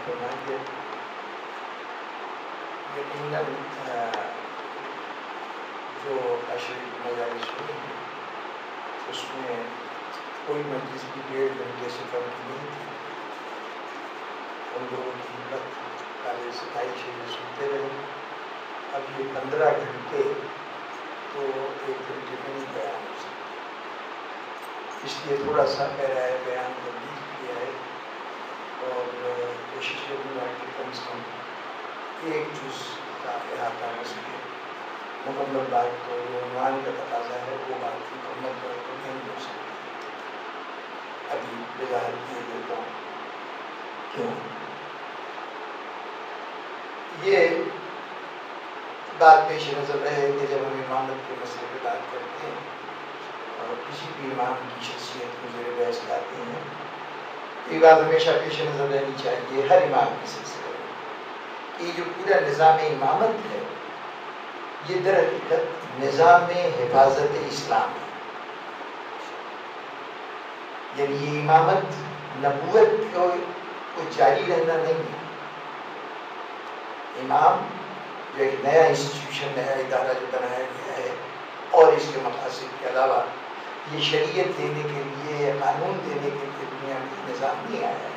فرمائیے یقیناً جو عشری مجالس ہوئی ہیں اس میں کوئی مجلس بھی 1.5 گھنٹے سے کم کی نہیں تھی. ان لوگوں کی ہمت قابل ستائش ہے، سنتے رہے. اب یہ 15 گھنٹے تو 1 گھنٹے میں نہیں بیان ہو سکتے، اس لیے تھوڑا سا پیرائے بیان تبدیل کیا ہے اور کوشش کروں گا کہ کم سے کم ایک جز کا احاطہ ہو سکے. مکمل بات تو جو عنوان کا تقاضا ہے وہ بات مکمل طور پر نہیں ہو سکتی. ابھی وضاحت کیے دیتا ہوں کیوں. یہ بات پیش نظر رہے کہ جب ہم امامت کے مسئلے پہ بات کرتے ہیں اور کسی بھی امام کی شخصیت کو زیر بحث لاتے ہیں تو یہ بات ہمیشہ پیش نظر رہنی چاہیے ہر امام کے سلسلے میں کہ یہ جو پورا نظام امامت ہے یہ در حقیقت نظام حفاظت اسلام ہے. یعنی یہ امامت نبوت کو جاری رہنا نہیں ہے. امام جو ایک نیا انسٹیٹیوشن، نیا ادارہ جو بنایا گیا ہے اور اس کے مقاصد کے علاوہ یہ شریعت دینے کے لیے، قانون دینے کے لیے دنیا میں نظام نہیں آیا ہے.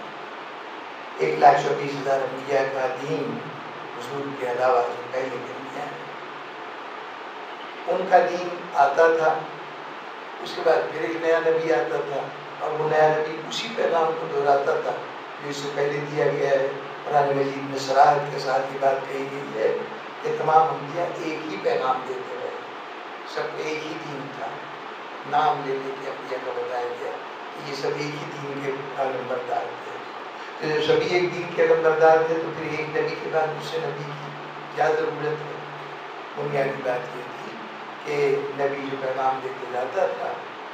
1,24,000 انبیاء کا دین حضور کے علاوہ جو پہلے کے انبیاء ہیں ان کا دین آتا تھا، اس کے بعد پھر ایک نیا نبی آتا تھا اور وہ نیا نبی اسی پیغام کو دہراتا تھا جو اس سے پہلے دیا گیا ہے. قرآن مجید میں صراحت کے ساتھ یہ بات کہی گئی ہے کہ تمام انبیاء ایک ہی پیغام دیتے رہے، سب ایک ہی دین تھا. نام لے لے کے انبیاء کا بتایا گیا کہ یہ سب ایک ہی دین کے علمبردار تھے. تو جب سبھی ایک دین کے علمبردار تھے تو پھر ایک نبی کے بعد دوسرے نبی کی کیا ضرورت ہے. بنیادی بات یہ تھی کہ نبی جو پیغام دے کے جاتا تھا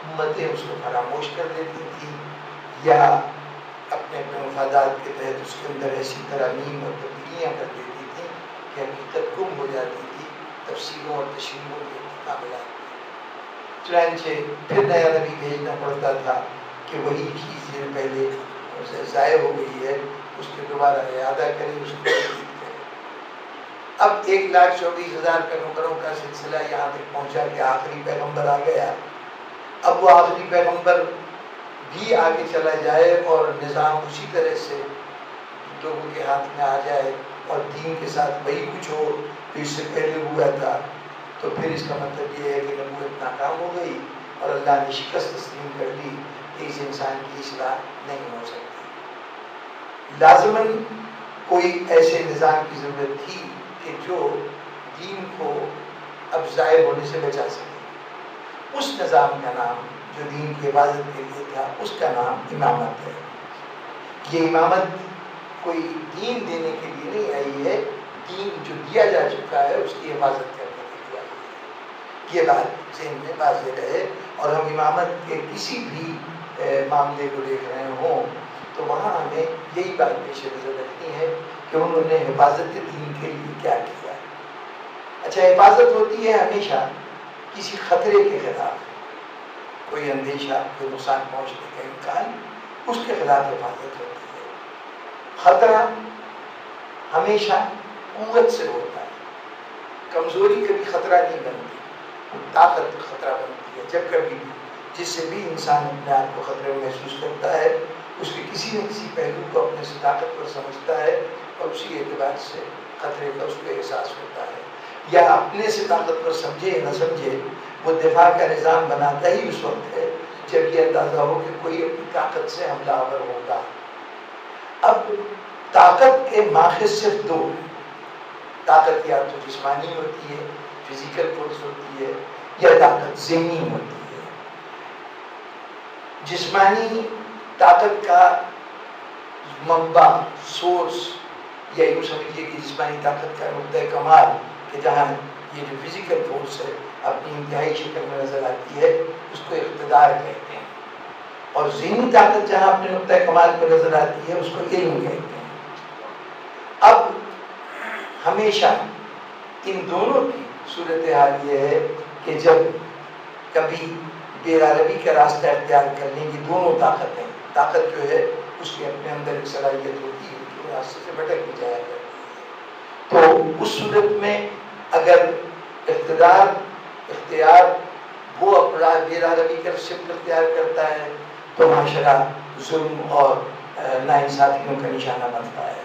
امتیں اس کو فراموش کر دیتی تھی یا اپنے اپنے مفادات کے تحت اس کے اندر ایسی ترامیم اور تبدیلیاں کر دیتی تھیں کہ حقیقت گم ہو جاتی تھی تفسیروں اور تشریحوں کے معاملات میں. چنانچہ پھر نیا نبی بھیجنا پڑتا تھا کہ وہی چیز جو پہلے ضائع ہو گئی ہے اس کے دوبارہ اعادہ کرے، اس کو تجدید کرے. اب 1,24,000 پیغمبروں کا سلسلہ یہاں تک پہنچا کہ آخری پیغمبر آ گیا. اب وہ آخری پیغمبر بھی آگے چلا جائے اور نظام اسی طرح سے لوگوں کے ہاتھ میں آ جائے اور دین کے ساتھ وہی کچھ ہو جو اس سے پہلے ہوا تھا تو پھر اس کا مطلب یہ ہے کہ نبوت ناکام ہو گئی اور اللہ نے شکست تسلیم کر لی کہ اس انسان کی اصلاح نہیں ہو سکتی. لازماً کوئی ایسے نظام کی ضرورت تھی کہ جو دین کو اب ضائع ہونے سے بچا سکے. اس نظام کا نام جو دین کی حفاظت کے لیے تھا اس کا نام امامت ہے. یہ امامت کوئی دین دینے کے لیے نہیں آئی ہے، دین جو دیا جا چکا ہے اس کی حفاظت کرنے کے لیے آئی ہے. یہ بات ذہن میں واضح رہے اور ہم امامت کے کسی بھی معاملے کو دیکھ رہے ہوں تو وہاں ہمیں یہی بات پیش نظر رکھنی ہے کہ انہوں نے حفاظت دین کے لیے کیا کیا. اچھا، حفاظت ہوتی ہے ہمیشہ کسی خطرے کے خلاف، کوئی اندیشہ، کوئی نقصان پہنچنے کا امکان، اس کے خلاف حفاظت ہوتی ہے. خطرہ ہمیشہ قوت سے ہوتا ہے، کمزوری کبھی خطرہ نہیں بنتی، طاقت خطرہ بنتی ہے. جب کبھی بھی جس سے بھی انسان اپنے آپ کو خطرے میں محسوس کرتا ہے اس کے کسی نہ کسی پہلو کو اپنے سے طاقتور سمجھتا ہے اور اسی اعتبار سے خطرے کا اس کو احساس ہوتا ہے. یا اپنے سے طاقتور سمجھے یا نہ سمجھے وہ دفاع کا نظام بناتا ہی اس وقت ہے جب یہ اندازہ ہو کہ کوئی اپنی طاقت سے حملہ آور ہوگا. اب طاقت کے ماخذ صرف 2 ہیں. طاقت یا تو جسمانی ہوتی ہے، فزیکل فورس ہوتی ہے، یا طاقت ذہنی ہوتی ہے. جسمانی طاقت کا منبع، سورس، یا یوں سمجھیے کہ جسمانی طاقت کا نقطۂ کمال کہ جہاں یہ جو فزیکل فورس ہے اپنی انتہائی شکل میں نظر آتی ہے اس کو اقتدار کہتے ہیں. اور ذہنی طاقت جہاں اپنے نقطۂ کمال پہ نظر آتی ہے اس کو علم کہتے ہیں. اب ہمیشہ ان دونوں کی صورتحال یہ ہے کہ جب کبھی بے روی کا راستہ اختیار کر لیں گی دونوں طاقتیں، طاقت جو ہے اس کے اپنے اندر ایک صلاحیت ہوتی ہے کہ کے راستے سے بھٹک بھی جایا کرتی ہے۔ تو اس صورت میں اگر اختیار وہ اپنا بے روی کا شکل اختیار کرتا ہے تو معاشرہ ظلم اور ناانصافیوں کا نشانہ بنتا ہے،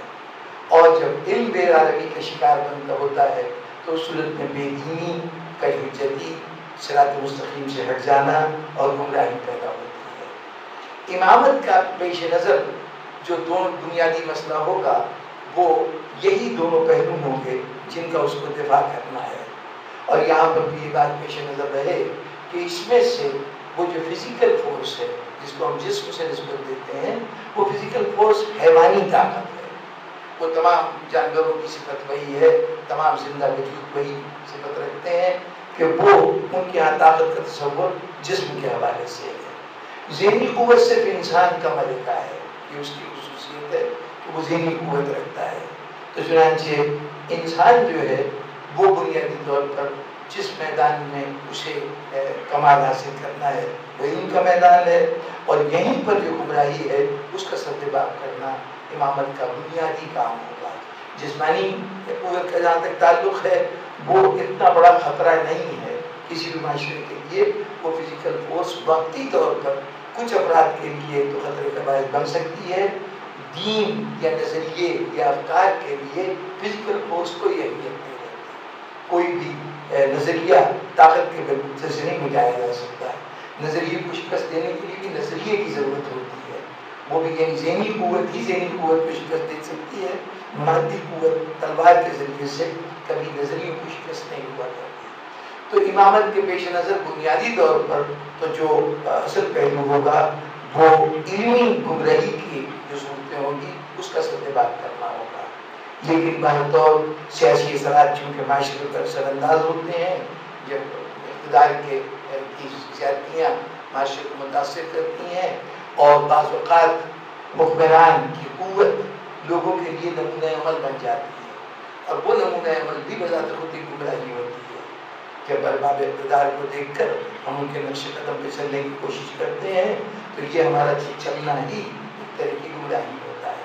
اور جب علم بے روی کا شکار بنتا ہوتا ہے تو اس صورت میں بے دینی کا حجتی صراط مستقیم سے ہٹ جانا اور گمراہی پیدا ہوتی ہے۔ امامت کا پیش نظر جو دونوں بنیادی مسئلہ ہوگا وہ یہی دونوں پہلو ہوں گے جن کا اس کو دفاع کرنا ہے، اور یہاں پر بھی یہ بات پیش نظر رہے کہ اس میں سے وہ جو فزیکل فورس ہے جس کو ہم جسم سے نسبت دیتے ہیں، وہ فزیکل فورس حیوانی طاقت ہے، وہ تمام جانوروں کی صفت وہی ہے، تمام زندہ وجود وہی صفت رکھتے ہیں کہ وہ ان کے یہاں طاقت کا تصور جسم کے حوالے سے ہے۔ ذہنی قوت صرف انسان کا ملکہ ہے، یہ اس کی خصوصیت ہے کہ وہ ذہنی قوت رکھتا ہے۔ تو چنانچہ انسان جو ہے وہ بنیادی طور پر جس میدان میں اسے کمال حاصل کرنا ہے وہ علم کا میدان ہے، اور یہیں پر جو گمراہی ہے اس کا سربراہ کرنا امامت کا بنیادی کام ہوگا۔ جسمانی قوت کا جہاں تک تعلق ہے وہ اتنا بڑا خطرہ نہیں ہے کسی بھی معاشرے کے لیے، وہ فزیکل فورس وقتی طور پر کچھ افراد کے لیے تو خطرے کا باعث بن سکتی ہے، دین یا نظریے یا افکار کے لیے فزیکل فورس کو یہ اہمیت نہیں رہتی۔ کوئی بھی نظریہ طاقت کے بلبوتے سے نہیں مٹایا جا سکتا ہے، نظریے کو شکست دینے کے لیے بھی نظریے کی ضرورت ہوتی ہے، وہ بھی یعنی ذہنی قوت ہی ذہنی قوت کو شکست دے سکتی ہے، مادی قوت تلوار کے ذریعے سے کبھی نظریوں کو شکست نہیں ہوا کرتی۔ تو امامت کے پیش نظر بنیادی طور پر تو جو اصل پہلو ہوگا وہ علمی گمراہی کی جو صورتیں ہوں گی اس کا سربراہ کرنا ہوگا، لیکن بہرطور سیاسی اثرات چونکہ معاشرے پر اثر انداز ہوتے ہیں، جب اقتدار کی زیادتیاں معاشرے کو متاثر کرتی ہیں، اور بعض اوقات حکمران کی قوت لوگوں کے لیے نمونۂ عمل بن جاتی ہے، اور وہ نمونۂ عمل بھی بذات خود ہی گمراہی ہوتی ہے۔ جب ارباب اقتدار کو دیکھ کر ہم ان کے نقش قدم پہ چلنے کی کوشش کرتے ہیں تو یہ ہمارا چلنا ہی ایک طرح کی گمراہی ہوتا ہے۔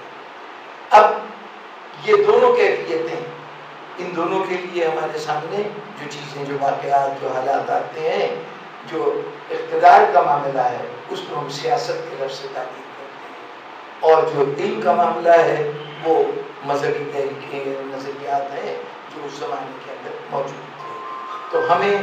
اب یہ دونوں کیفیتیں، ان دونوں کے لیے ہمارے سامنے جو چیزیں، جو واقعات، جو حالات آتے ہیں، جو اقتدار کا معاملہ ہے اس کو ہم سیاست کے لفظ سے تعبیر کرتے ہیں، اور جو علم کا معاملہ ہے وہ مذہبی تحریکیں، نظریات ہیں جو اس زمانے کے اندر موجود تھے۔ تو ہمیں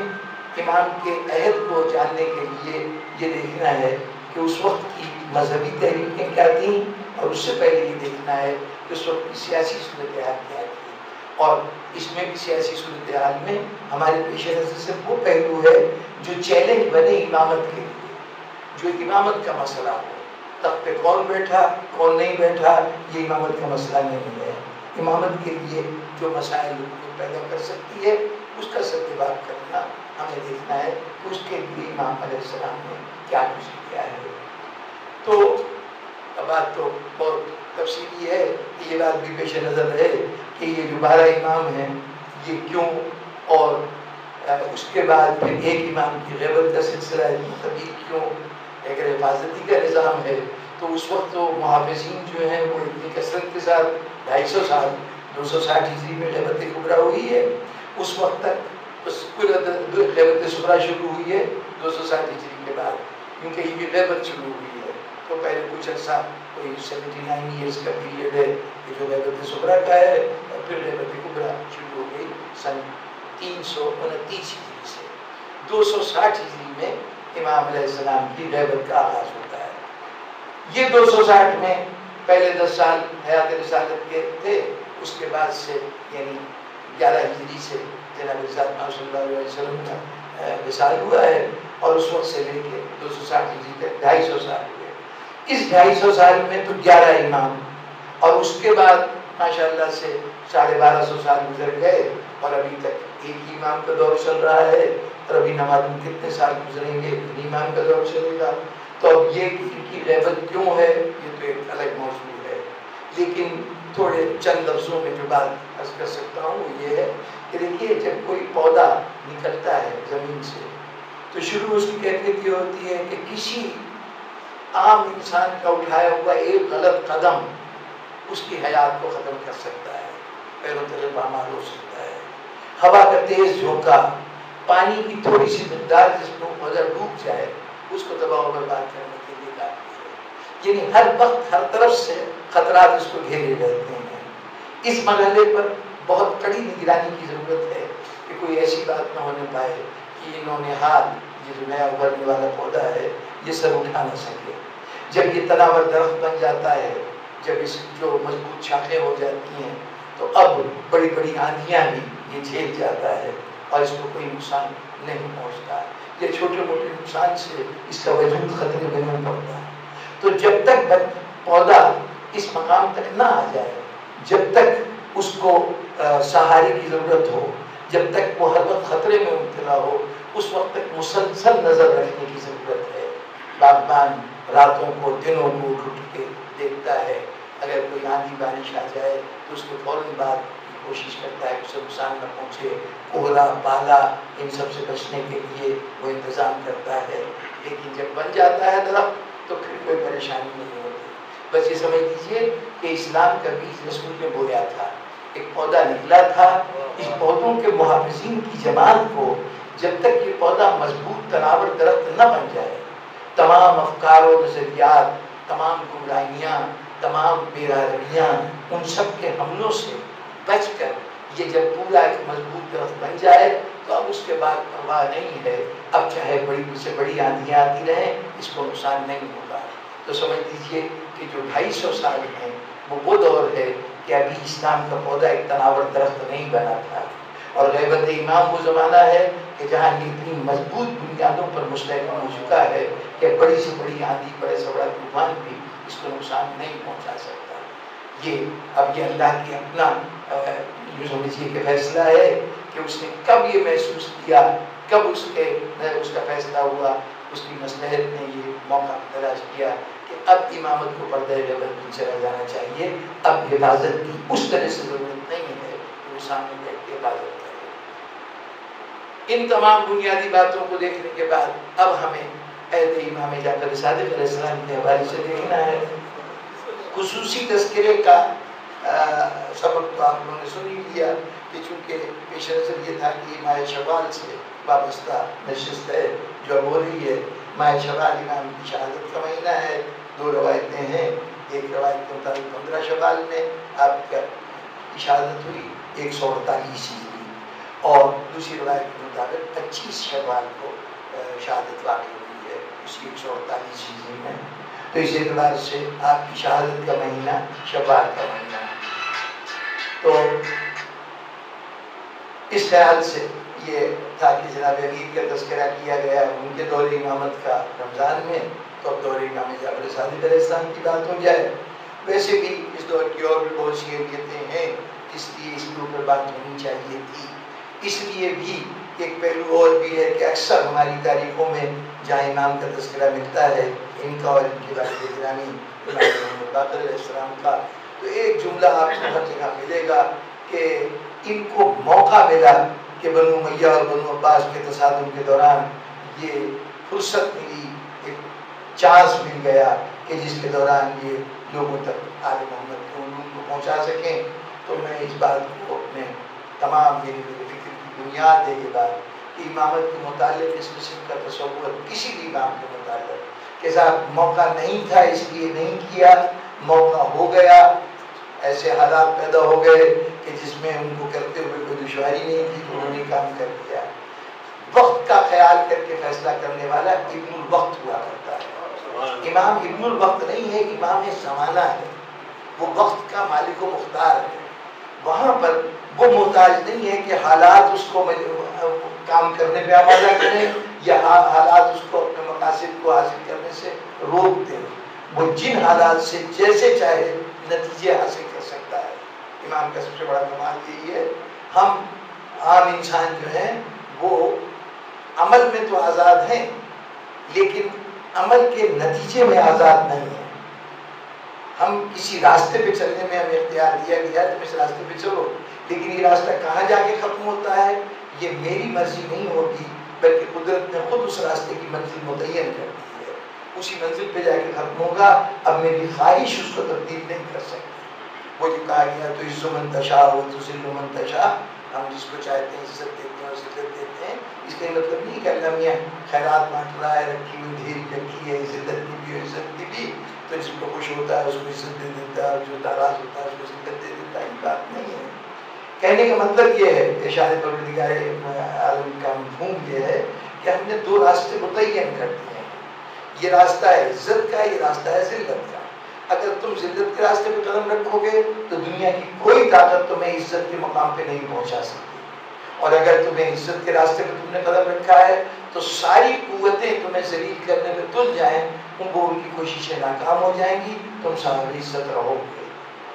امام کے عہد کو جاننے کے لیے یہ دیکھنا ہے کہ اس وقت کی مذہبی تحریکیں کیا تھیں، اور اس سے پہلے یہ دیکھنا ہے کہ اس وقت کی سیاسی صورتحال کیا تھی، اور اس میں بھی سیاسی صورتحال میں ہمارے پیش نظر سے وہ پہلو ہے جو چیلنج بنے امامت کے لیے، جو امامت کا مسئلہ ہو۔ تخت پہ کون بیٹھا کون نہیں بیٹھا یہ امامت کا مسئلہ نہیں ہے، امامت کے لیے جو مسائل پیدا کر سکتی ہے اس کا سربراہ کرنا ہمیں دیکھنا ہے کہ اس کے لیے امام علیہ السلام نے کیا کچھ کیا ہے۔ تو بات تو بہت تفصیلی ہے، یہ بات بھی پیش نظر رہے کہ یہ جو 12 امام ہیں یہ کیوں، اور اس کے بعد پھر ایک امام کی غیبت کا سلسلہ طویل کیوں، اگر حفاظتی کا نظام ہے تو اس وقت تو محافظین جو ہیں وہ اتنی کثرت کے ساتھ 250 سال 260 ہجری میں غیبت کبریٰ ہوئی ہے، اس وقت تک غیبت صغریٰ شروع ہوئی ہے 260 ہجری کے بعد، کیونکہ یہ بھی غیبت شروع ہوئی ہے تو پہلے کچھ عرصہ کوئی 79 ایئرس کا پیریڈ ہے کہ جو غیبت صغریٰ کا ہے، اور پھر غیبت کبریٰ شروع ہو گئی سن 329 ہجری سے۔ 260 ہجری میں امام علیہ السلام کی غیبت کا آغاز ہوتا ہے۔ یہ 260 میں پہلے 10 سال حیات رسالت کے تھے، اس کے بعد سے یعنی 11 ہجری سے جناب رسالت صلی اللہ علیہ وسلم کا وصال ہوا ہے، اور اس وقت سے لے کے 260 ہجری تک 250 سال ہوئے۔ اس 250 سال میں تو 11 امام، اور اس کے بعد ماشاءاللہ سے 1250 سال گزر گئے، اور ابھی تک ایک ہی امام کا دور چل رہا ہے، اور ابھی نہ معلوم کتنے سال گزریں گے امام کا دور چلے گا۔ تو اب یہ ان کی غیبت کیوں ہے یہ تو ایک الگ موضوع ہے، لیکن تھوڑے چند لفظوں میں جو بات عرض کر سکتا ہوں وہ یہ ہے کہ دیکھیے جب کوئی پودا نکلتا ہے زمین سے تو شروع اس کی کیفیت یہ ہوتی ہے کہ کسی عام انسان کا اٹھایا ہوا ایک غلط قدم اس کی حیات کو ختم کر سکتا ہے، پیروں تلے پامال ہو سکتا ہے۔ ہوا کا تیز جھونکا، پانی کی تھوڑی سی مقدار جس میں پودا ڈوب جائے اس کو تباہ و برباد کرنے کے لیے کافی ہے۔ یعنی ہر وقت ہر طرف سے خطرات اس کو گھیرے رہتے ہیں۔ اس مرحلے پر بہت کڑی نگرانی کی ضرورت ہے کہ کوئی ایسی بات نہ ہونے پائے کہ انہوں نے حال یہ جو نیا ابھرنے والا پودا ہے یہ سر اٹھا نہ سکے۔ جب یہ تناور درخت بن جاتا ہے، جب اس جو مضبوط شاخیں ہو جاتی ہیں تو اب بڑی بڑی آندھیاں بھی یہ جھیل جاتا ہے اور اس کو کوئی نقصان نہیں پہنچتا۔ یہ چھوٹے موٹے نقصان سے اس کا وجود خطرے میں نہیں پڑتا ہے۔ تو جب تک پودا اس مقام تک نہ آ جائے، جب تک اس کو سہارے کی ضرورت ہو، جب تک وہ ہر وقت خطرے میں مبتلا ہو، اس وقت تک مسلسل نظر رکھنے کی ضرورت ہے۔ باغبان راتوں کو دنوں کو اٹھ کے دیکھتا ہے، اگر کوئی آندھی بارش آ جائے تو اس کے فوراً بعد کوشش کرتا ہے کہ اسے نقصان نہ پہنچے، کوہرا پالا ان سب سے بچنے کے لیے وہ انتظام کرتا ہے۔ لیکن جب بن جاتا ہے درخت تو پھر کوئی پریشانی نہیں ہوتی۔ بس یہ سمجھ لیجیے کہ اسلام کا بیج رسول نے بویا تھا، ایک پودا نکلا تھا۔ اس پودوں کے محافظین کی جماعت کو جب تک یہ پودا مضبوط تناور درخت نہ بن جائے، تمام افکار و نظریات، تمام گمراہیاں، تمام بےرارویاں، ان سب کے حملوں سے بچ کر یہ جب پورا ایک مضبوط درخت بن جائے تو اب اس کے بعد پرواہ نہیں ہے، اب چاہے بڑی سے بڑی آندھیاں آتی رہیں اس کو نقصان نہیں ہوگا۔ تو سمجھ لیجیے کہ جو 250 سال ہیں وہ دور ہے کہ ابھی اسلام کا پودا ایک تناور درخت نہیں بنا تھا، اور غیبت امام وہ زمانہ ہے کہ جہاں یہ اتنی مضبوط بنیادوں پر مستحکم ہو چکا ہے کہ بڑی سے بڑی آندھی، بڑے سے بڑا طوفان بھی اس کو نقصان نہیں پہنچا سکتا۔ اب یہ اللہ کی اپنا جو سمجھیے کہ فیصلہ ہے کہ اس نے کب یہ محسوس کیا، کب اس کا فیصلہ ہوا، اس کی مصلحت نے یہ موقع تلاش کیا کہ اب امامت کو پردہ غیبت میں چلا جانا چاہیے، اب حفاظت کی اس طرح سے ضرورت نہیں ہے کہ وہ سامنے بیٹھ کے حفاظت کرے۔ ان تمام بنیادی باتوں کو دیکھنے کے بعد اب ہمیں عہد امام جعفر صادق علیہ السلام کے حوالے سے دیکھنا ہے۔ خصوصی تذکرے کا سبق تو آپ لوگوں نے سن ہی لیا کہ چونکہ پیش نظر یہ تھا کہ ماہ شوال سے وابستہ نشست ہے جو اب ہو رہی ہے۔ ماہ شوال امام کی شہادت کا مہینہ ہے، 2 روایتیں ہیں۔ ایک روایت کے مطابق 15 شوال میں آپ کی شہادت ہوئی 148 ہجری، اور دوسری روایت کے مطابق 25 شوال کو شہادت واقع ہوئی ہے اسی 148 ہجری میں۔ تو اس اعتبار سے آپ کی شہادت کا مہینہ شوال کا مہینہ ہے۔ تو اس خیال سے یہ تھا کہ جناب امیر کا تذکرہ کیا گیا ان کے دور امامت کا رمضان میں، تو اب دور امام جعفر صادق علیہ السلام کی بات ہو جائے۔ ویسے بھی اس دور کی اور بھی بہت سی اہمیتیں ہیں، اس لیے اس کے اوپر بات ہونی چاہیے تھی۔ اس لیے بھی ایک پہلو اور بھی ہے کہ اکثر ہماری تاریخوں میں جہاں امام کا تذکرہ ملتا ہے، ان کا اور ان کے والد گرامی امام محمد باقر علیہ السلام کا، تو ایک جملہ آپ کو ہر جگہ ملے گا کہ ان کو موقع ملا کہ بنو امیہ اور بنو عباس کے تصادم کے دوران یہ فرصت ملی، ایک چانس مل گیا کہ جس کے دوران یہ لوگوں تک آل محمد کے علوم کو پہنچا سکیں۔ تو میں اس بات کو اپنے تمام میری فکر کی بنیاد ہے یہ بات کہ امامت کے متعلق اس قسم کا تصور کسی بھی امام کے متعلق کہ صاحب موقع نہیں تھا اس لیے نہیں کیا، موقع ہو گیا، ایسے حالات پیدا ہو گئے کہ جس میں ان کو کرتے ہوئے کوئی دشواری نہیں تھی تو انہوں نے کام کر دیا۔ وقت کا خیال کر کے فیصلہ کرنے والا ابن الوقت ہوا کرتا ہے۔ امام ابن الوقت نہیں ہے، امام زمانہ ہے، وہ وقت کا مالک و مختار ہے۔ وہاں پر وہ محتاج نہیں ہے کہ حالات اس کو کام کرنے پہ آمادہ کریں یا حالات اس کو اپنے مقاصد کو حاصل کرنے سے روک دیں۔ وہ جن حالات سے جیسے چاہے نتیجے حاصل کر سکتا ہے۔ امام کا سب سے بڑا کمال یہی ہے۔ ہم عام انسان جو ہیں وہ عمل میں تو آزاد ہیں لیکن عمل کے نتیجے میں آزاد نہیں ہیں۔ ہم کسی راستے پہ چلنے میں ہمیں اختیار دیا گیا تم اس راستے پہ چلو، لیکن یہ راستہ کہاں جا کے ختم ہوتا ہے یہ میری مرضی نہیں ہوگی، بلکہ قدرت نے خود اس راستے کی منزل متعین کر دی ہے، اسی منزل پہ جا کے ختم ہوگا۔ اب میری خواہش اس کو تبدیل نہیں کر سکتی۔ وہ جو کہا گیا تو عز من تشاء و تذل من تشاء، ہم جس کو چاہتے ہیں عزت دیتے ہیں اور ذلت دیتے ہیں. اس کا مطلب نہیں کہ اللہ میاں خیرات بانٹ رہا ہے، رکھی ہوئی ڈھیری رکھی ہے، ذلت کی بھی اور عزت کی بھی، تو جس کو خوش ہوتا ہے اس کو عزت دے دیتا ہے اور جو ناراض ہوتا ہے اس کو ذلت دے دیتا ہے. یہ بات نہیں ہے. کہنے کا مطلب یہ ہے، ارشاد پروردگار عالم کا مفہوم یہ ہے کہ ہم نے دو راستے متعین کر دیے ہیں. یہ راستہ ہے عزت کا، یہ راستہ ہے ذلت کا. اگر تم ذلت کے راستے پہ قدم رکھو گے تو دنیا کی کوئی طاقت تمہیں عزت کے مقام پہ نہیں پہنچا سکتی، اور اگر تمہیں عزت کے راستے پہ تم نے قدم رکھا ہے تو ساری قوتیں تمہیں ذلیل کرنے میں تل جائیں، ان کی کوششیں ناکام ہو جائیں گی، تم صاحب عزت رہو گے.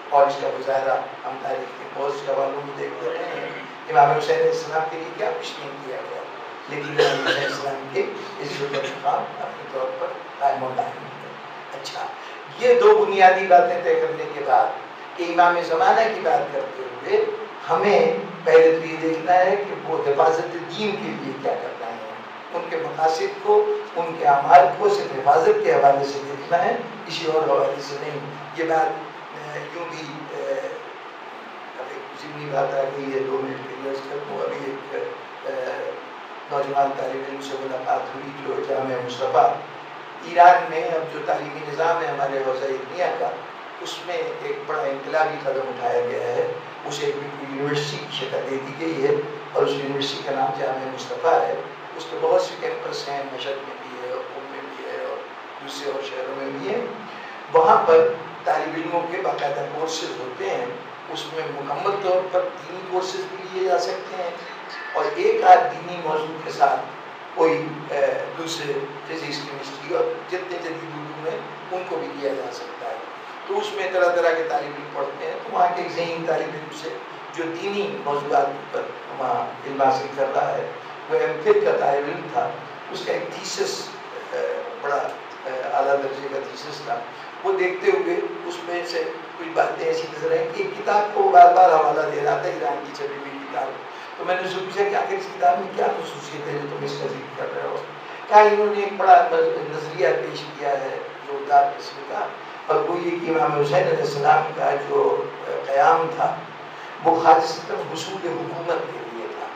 اور اس کا مظاہرہ ہم تاریخ کے بہت سے حوالوں میں دیکھتے رہے ہیں. امام حسین علیہ السلام کے لیے کیا کچھ نہیں کیا گیا، لیکن امام حسین علیہ السلام کے عزت و مقام اپنے طور پر قائم و دائم ہے. اچھا، یہ دو بنیادی باتیں طے کرنے کے بعد کہ امام زمانہ کی بات کرتے ہوئے ہمیں پہلے تو یہ دیکھنا ہے کہ وہ حفاظت دین کے لیے کیا کرنا ہے. ان کے مقاصد کو، ان کے اعمال کو صرف حفاظت کے حوالے سے دیکھنا ہے، کسی اور حوالے سے نہیں. یہ بات یوں بھی اب ایک ضمنی بات آ گئی ہے، 2 منٹ کے لیے عرض کر دوں. ابھی ایک نوجوان طالب علم سے ملاقات ہوئی جو جامعہ مصطفیٰ ایران میں، اب جو تعلیمی نظام ہے ہمارے حوزہ علمیہ کا، اس میں ایک بڑا انقلابی قدم اٹھایا گیا ہے. اسے ایک یونیورسٹی کی شکل دے دی گئی ہے اور اس یونیورسٹی کا نام جامعہ مصطفیٰ ہے. اس کے بہت سے کیمپس ہیں، مشہد میں بھی ہے اور قم میں بھی ہے اور دوسرے اور شہروں میں بھی ہے. وہاں پر طالب علموں کے باقاعدہ کورسز ہوتے ہیں. اس میں مکمل طور پر دینی کورسز بھی لیے جا سکتے ہیں اور ایک آدھ دینی موضوع کے ساتھ کوئی دوسرے فزکس، کیمسٹری اور جتنے جدید علوم ہیں ان کو بھی لیا جا سکتا ہے. تو اس میں طرح طرح کے طالب علم پڑھتے ہیں. تو وہاں کے ذہین طالب علم سے جو دینی موضوعات پر وہاں علم حاصل کر رہا ہے، وہ ایم فل کا طالب علم تھا. اس کا ایک تھیسس بڑا اعلیٰ درجے کا تھیسس تھا. وہ دیکھتے ہوئے اس میں سے کچھ باتیں ایسی نظر آئیں کہ کتاب کو بار بار حوالہ دے رہا تھا، ایران کی چھپی ہوئی کتاب. تو میں نے اس سے پوچھا کہ آخر اس کتاب میں کیا خصوصیت ہے جو تم اس کا ذکر کر رہے ہو. کہا انہوں نے ایک بڑا نظریہ پیش کیا ہے زوردار قسم کا، اور وہ یہ کہ امام حسین علیہ السلام کا جو قیام تھا وہ خالصتاً حصول حکومت کے لیے تھا،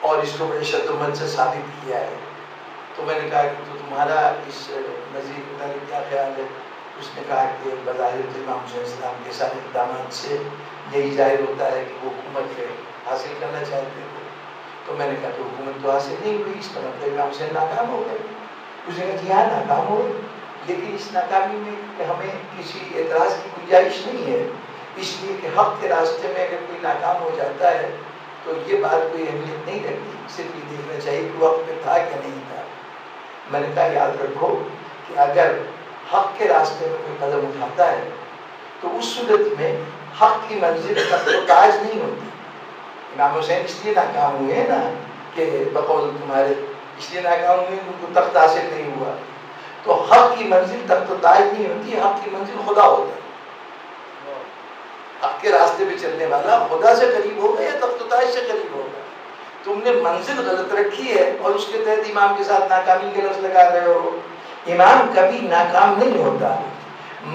اور اس کو بڑے شد و منع سے ثابت کیا ہے. تو میں نے کہا کہ تو تمہارا اس نظریے کے متعلق کیا خیال ہے؟ اس نے کہا کہ بظاہر امام حسین علیہ السلام کے سارے اقدامات سے یہی ظاہر ہوتا ہے کہ وہ حکومت حاصل کرنا چاہتے تھے. تو میں نے کہا تو حکومت تو حاصل نہیں ہوئی، اس کا مطلب امام حسین ناکام ہو گئے. اس نے کہا جی ہاں ناکام ہو گئے، لیکن اس ناکامی میں ہمیں کسی اعتراض کی گنجائش نہیں ہے، اس لیے کہ حق کے راستے میں اگر کوئی ناکام ہو جاتا ہے تو یہ بات کوئی اہمیت نہیں رکھتی، صرف یہ دیکھنا چاہیے کہ وقت پہ تھا کہ نہیں تھا. میں نے کہا یاد رکھو کہ اگر حق کے راستے میں کوئی قدم اٹھاتا ہے تو اس صورت میں حق کی منزل تک تو تاج نہیں ہوتی. امام حسین اس لیے ناکام ہوئے ہیں نا کہ بقول تمہارے اس لیے ناکام ہوئے ان کو تخت حاصل نہیں ہوا. تو حق کی منزل تک تو تاج نہیں ہوتی، حق کی منزل خدا ہوتا ہے. حق کے راستے پہ چلنے والا خدا سے قریب ہوگا یا تخت و تاج سے قریب ہوگا. تم نے منزل غلط رکھی ہے اور اس کے تحت امام کے ساتھ ناکامی کے لفظ لگا رہے ہو. امام کبھی ناکام نہیں ہوتا.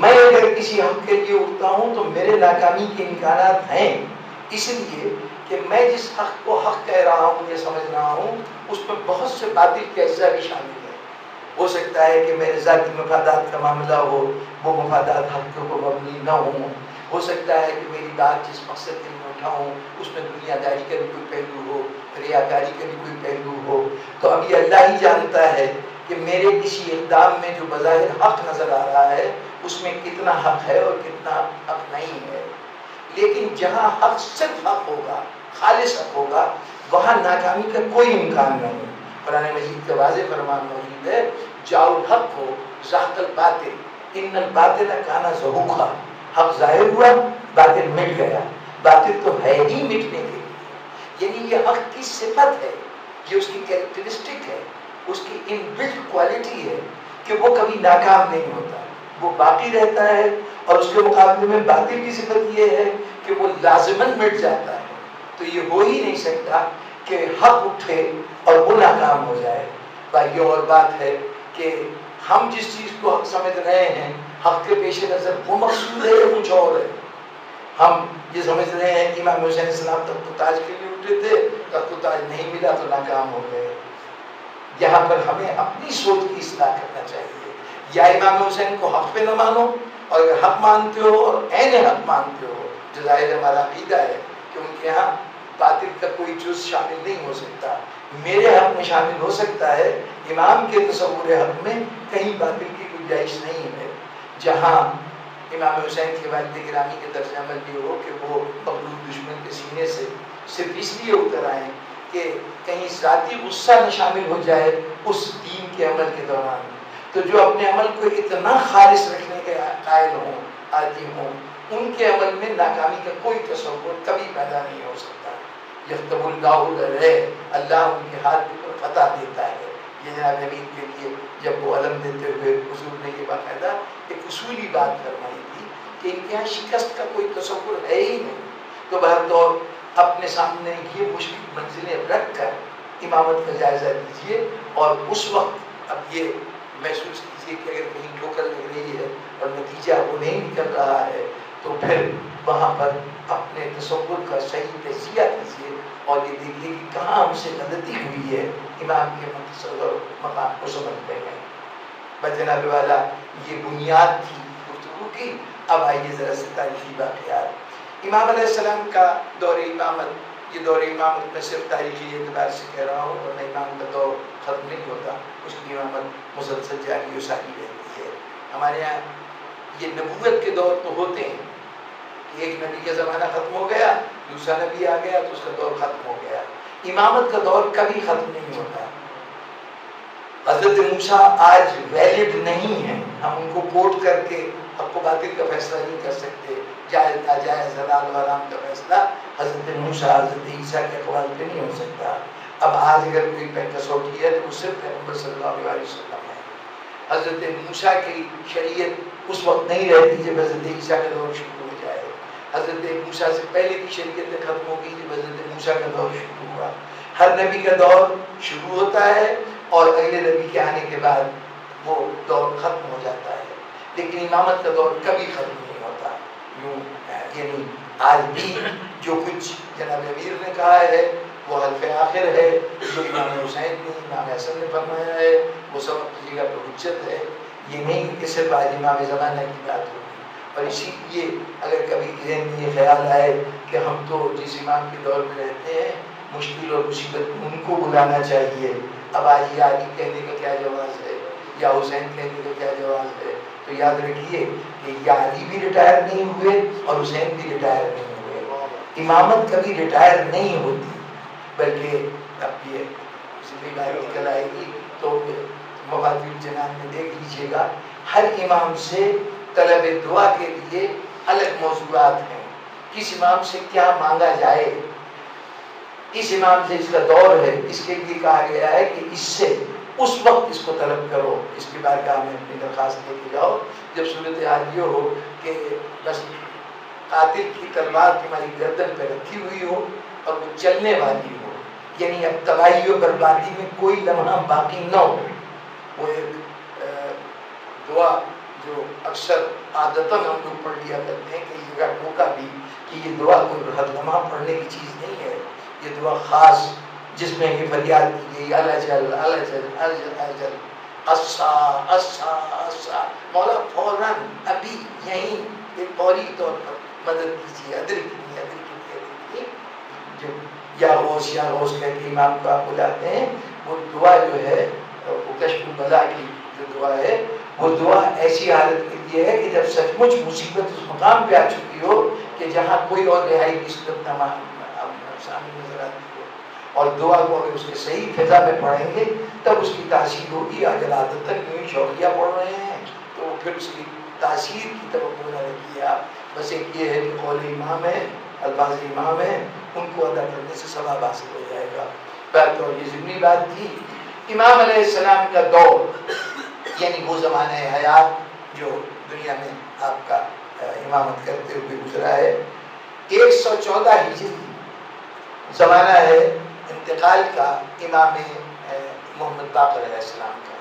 میں اگر کسی حق کے لیے اٹھتا ہوں تو میرے ناکامی کے امکانات ہیں، اس لیے کہ میں جس حق کو حق کہہ رہا ہوں یا سمجھ رہا ہوں اس میں بہت سے باطل کے اجزاء بھی شامل ہیں. ہو سکتا ہے کہ میرے ذاتی مفادات کا معاملہ ہو، وہ مفادات حق کے اوپر مبنی نہ ہوں. ہو سکتا ہے کہ میری بات جس مقصد کے لیے اٹھاؤں اس میں دنیا داری کا بھی کوئی پہلو ہو، ریاکاری کا بھی کوئی پہلو ہو. تو اب یہ اللہ ہی جانتا ہے کہ میرے کسی اقدام میں جو بظاہر حق نظر آ رہا ہے اس میں کتنا حق ہے اور کتنا حق نہیں ہے. لیکن جہاں حق صرف حق ہوگا، خالص حق ہوگا، وہاں ناکامی کا کوئی امکان نہیں. قرآن مجید کا واضح فرمان موجود ہے، جاؤ الحق ہو زاہق الباطل ان الباطل کان زہوقا. حق ظاہر ہوا، باطل مٹ گیا. باطل تو ہے ہی مٹنے کے لیے، یعنی یہ حق کی صفت ہے، یہ اس کی کیریکٹرسٹک ہے، اس کی ان بلٹ کوالٹی ہے کہ وہ کبھی ناکام نہیں ہوتا، وہ باقی رہتا ہے. اور اس کے مقابلے میں باطل کی صفت یہ ہے کہ وہ لازماً مٹ جاتا ہے. تو یہ ہو ہی نہیں سکتا کہ حق اٹھے اور وہ ناکام ہو جائے. یہ اور بات ہے کہ ہم جس چیز کو حق سمجھ رہے ہیں حق کے پیش نظر وہ مقصود ہے یا کچھ اور ہے. ہم یہ سمجھ رہے ہیں کہ امام حسین السلام تخت و تاج کے لیے اٹھے تھے، تخت و تاج نہیں ملا تو ناکام ہو گئے۔ یہاں پر ہمیں اپنی سوچ کی اصلاح کرنا چاہیے، یا امام حسین کو حق پہ نہ مانو، اور اگر حق مانتے ہو اور عین حق مانتے ہو، جو ظاہر ہمارا عقیدہ ہے کہ ان کے یہاں باطل کا کوئی جز شامل نہیں ہو سکتا، میرے حق میں شامل ہو سکتا ہے، امام کے تصور حق میں کہیں باطل کی گنجائش نہیں ہے۔ جہاں امام حسین کے والد گرامی کے طرز عمل یہ ہو کہ وہ مغلوب دشمن کے سینے سے صرف اس لیے اتر آئیں کہ کہیں ذاتی غصہ نہ شامل ہو جائے اس دین کے عمل کے دوران، تو جو اپنے عمل کو اتنا خالص رکھنے کے قائل ہوں، عادی ہوں، ان کے عمل میں ناکامی کا کوئی تصور کبھی پیدا نہیں ہو سکتا۔ یختم اللہ علیہ، اللہ ان کے ہاتھ پر فتح دیتا ہے۔ یہ جناب حمید کے لیے جب وہ علم دیتے ہوئے حضور نے یہ باقاعدہ ایک اصولی بات فرمائی تھی کہ ان کے یہاں شکست کا کوئی تصور ہے ہی نہیں، تو بہرطور اپنے سامنے یہ مشکل منزلیں رکھ کر امامت کا جائزہ لیجیے، اور اس وقت اب یہ محسوس کیجیے کہ اگر کہیں ٹھوکر لگ رہی ہے اور نتیجہ وہ نہیں نکل رہا ہے تو پھر وہاں پر اپنے تصور کا صحیح تجزیہ کیجیے اور یہ دیکھیے کہ کہاں ہم سے غلطی ہوئی ہے، امام کے متصور مقام کو سمجھتے ہیں۔ بس جناب والا یہ بنیاد تھی گفتگو کی، اب آئیے ذرا سے تاریخی واقعات۔ امام علیہ السلام کا دور امامت، یہ دور امامت میں صرف تاریخی اعتبار سے کہہ رہا ہوں، ورنہ امام کا دور ختم نہیں ہوتا، اس کی امامت مسلسل جاری و ساری رہتی ہے۔ ہمارے یہاں یہ نبوت کے دور تو ہوتے ہیں کہ ایک نبی کا زمانہ ختم ہو گیا، دوسرا نبی آ گیا تو اس کا دور ختم ہو گیا۔ امامت کا دور کبھی ختم نہیں ہوتا۔ حضرت موسیٰ آج ویلڈ نہیں ہے، ہم ان کو کوٹ کر کے حق و باطل کا فیصلہ نہیں کر سکتے، جائز ناجائز حلال و حرام کا فیصلہ حضرت موسیٰ حضرت عیسیٰ کے اقوال پہ نہیں ہو سکتا۔ اب آج اگر کوئی کسوٹی ہے تو وہ صرف پیغمبر صلی اللہ علیہ وسلم ہے۔ حضرت موسیٰ کی شریعت اس وقت نہیں رہتی جب حضرت عیسیٰ کا دور شروع ہو جائے، حضرت موسیٰ سے پہلے کی شریعت ختم ہو گئی جب حضرت موسیٰ کا دور شروع ہوا۔ ہر نبی کا دور شروع ہوتا ہے اور اگلے نبی کے آنے کے بعد وہ دور ختم ہو جاتا ہے، لیکن امامت کا دور کبھی ختم نہیں ہوتا۔ یوں یعنی آج بھی جو کچھ جناب امیر نے کہا ہے وہ حلف آخر ہے، جو امام حسین نے امام حسن نے فرمایا ہے وہ سب اپنی جگہ پر حجت ہے۔ یہ نہیں کہ صرف آج امام زمانہ کی بات ہوگی، اور اسی لیے اگر کبھی ذہن میں یہ خیال آئے کہ ہم تو جس امام کے دور میں رہتے ہیں مشکل اور مصیبت ان کو بلانا چاہیے، اب آج یہ علی کہنے کا کیا جواز ہے یا حسین کہنے کا کیا جواز ہے، تو یاد رکھیے کہ یا علی بھی ریٹائر نہیں ہوئے اور حسین بھی ریٹائر نہیں ہوئے۔ امامت کبھی ریٹائر نہیں ہوتی، بلکہ اب یہ ذمہ داری نکل آئے گی تو مفاد الجنان میں دیکھ لیجیے گا، ہر امام سے طلب دعا کے لیے الگ موضوعات ہیں، کس امام سے کیا مانگا جائے، اس امام سے اس کا دور ہے، اس کے لیے کہا گیا ہے کہ اس سے اس وقت اس کو طلب کرو، اس کے بارگاہ میں اپنی درخواست لے کے جاؤ جب صورتحال یہ ہو کہ بس قاتل کی تلوار تمہاری گردن پہ رکھی ہوئی ہو اور وہ چلنے والی ہو، یعنی اب تباہی و بربادی میں کوئی لمحہ باقی نہ ہو۔ وہ ایک دعا جو اکثر عادتاً ہم لوگ پڑھ لیا کرتے ہیں، کئی جگہ ٹوکا بھی کہ یہ دعا کوئی ہر لمحہ پڑھنے کی چیز نہیں ہے، یہ دعا خاص جس میں یہ فریاد کی گئی الجل الجل الجل الجل اسا اسا اسا، مولا فوراً ابھی یہیں ایک فوری طور پر مدد کیجیے، ادرکنی ادرکنی، جو یا غوث کہہ کے امام کو آپ بلاتے ہیں، وہ دعا جو ہے وہ کشف البلا کی جو دعا ہے، وہ دعا ایسی حالت کے لیے ہے کہ جب سچ مچ مصیبت اس مقام پہ آ چکی ہو کہ جہاں کوئی اور رہائی کی صورت نہ سامنے نظر آتی ہو، اور دعا کو اگر اس کے صحیح فضا میں پڑھیں گے تب اس کی تاثیر ہوگی۔ اگر عادتاً یوں شوقیہ پڑھ رہے ہیں تو پھر اس کی تاثیر کی توقع نہ رکھیے آپ، بس ایک یہ ہے کہ قول امام ہے، الفاظ امام ہے، ان کو ادا کرنے سے ثواب حاصل ہو جائے گا۔ بات اور یہ ضمنی بات تھی۔ امام علیہ السلام کا دور یعنی وہ زمانہ حیات جو دنیا میں آپ کا امامت کرتے ہوئے گزرا ہے، 114 ہجری زمانہ ہے انتقال کا امام محمد باقر علیہ السلام کا۔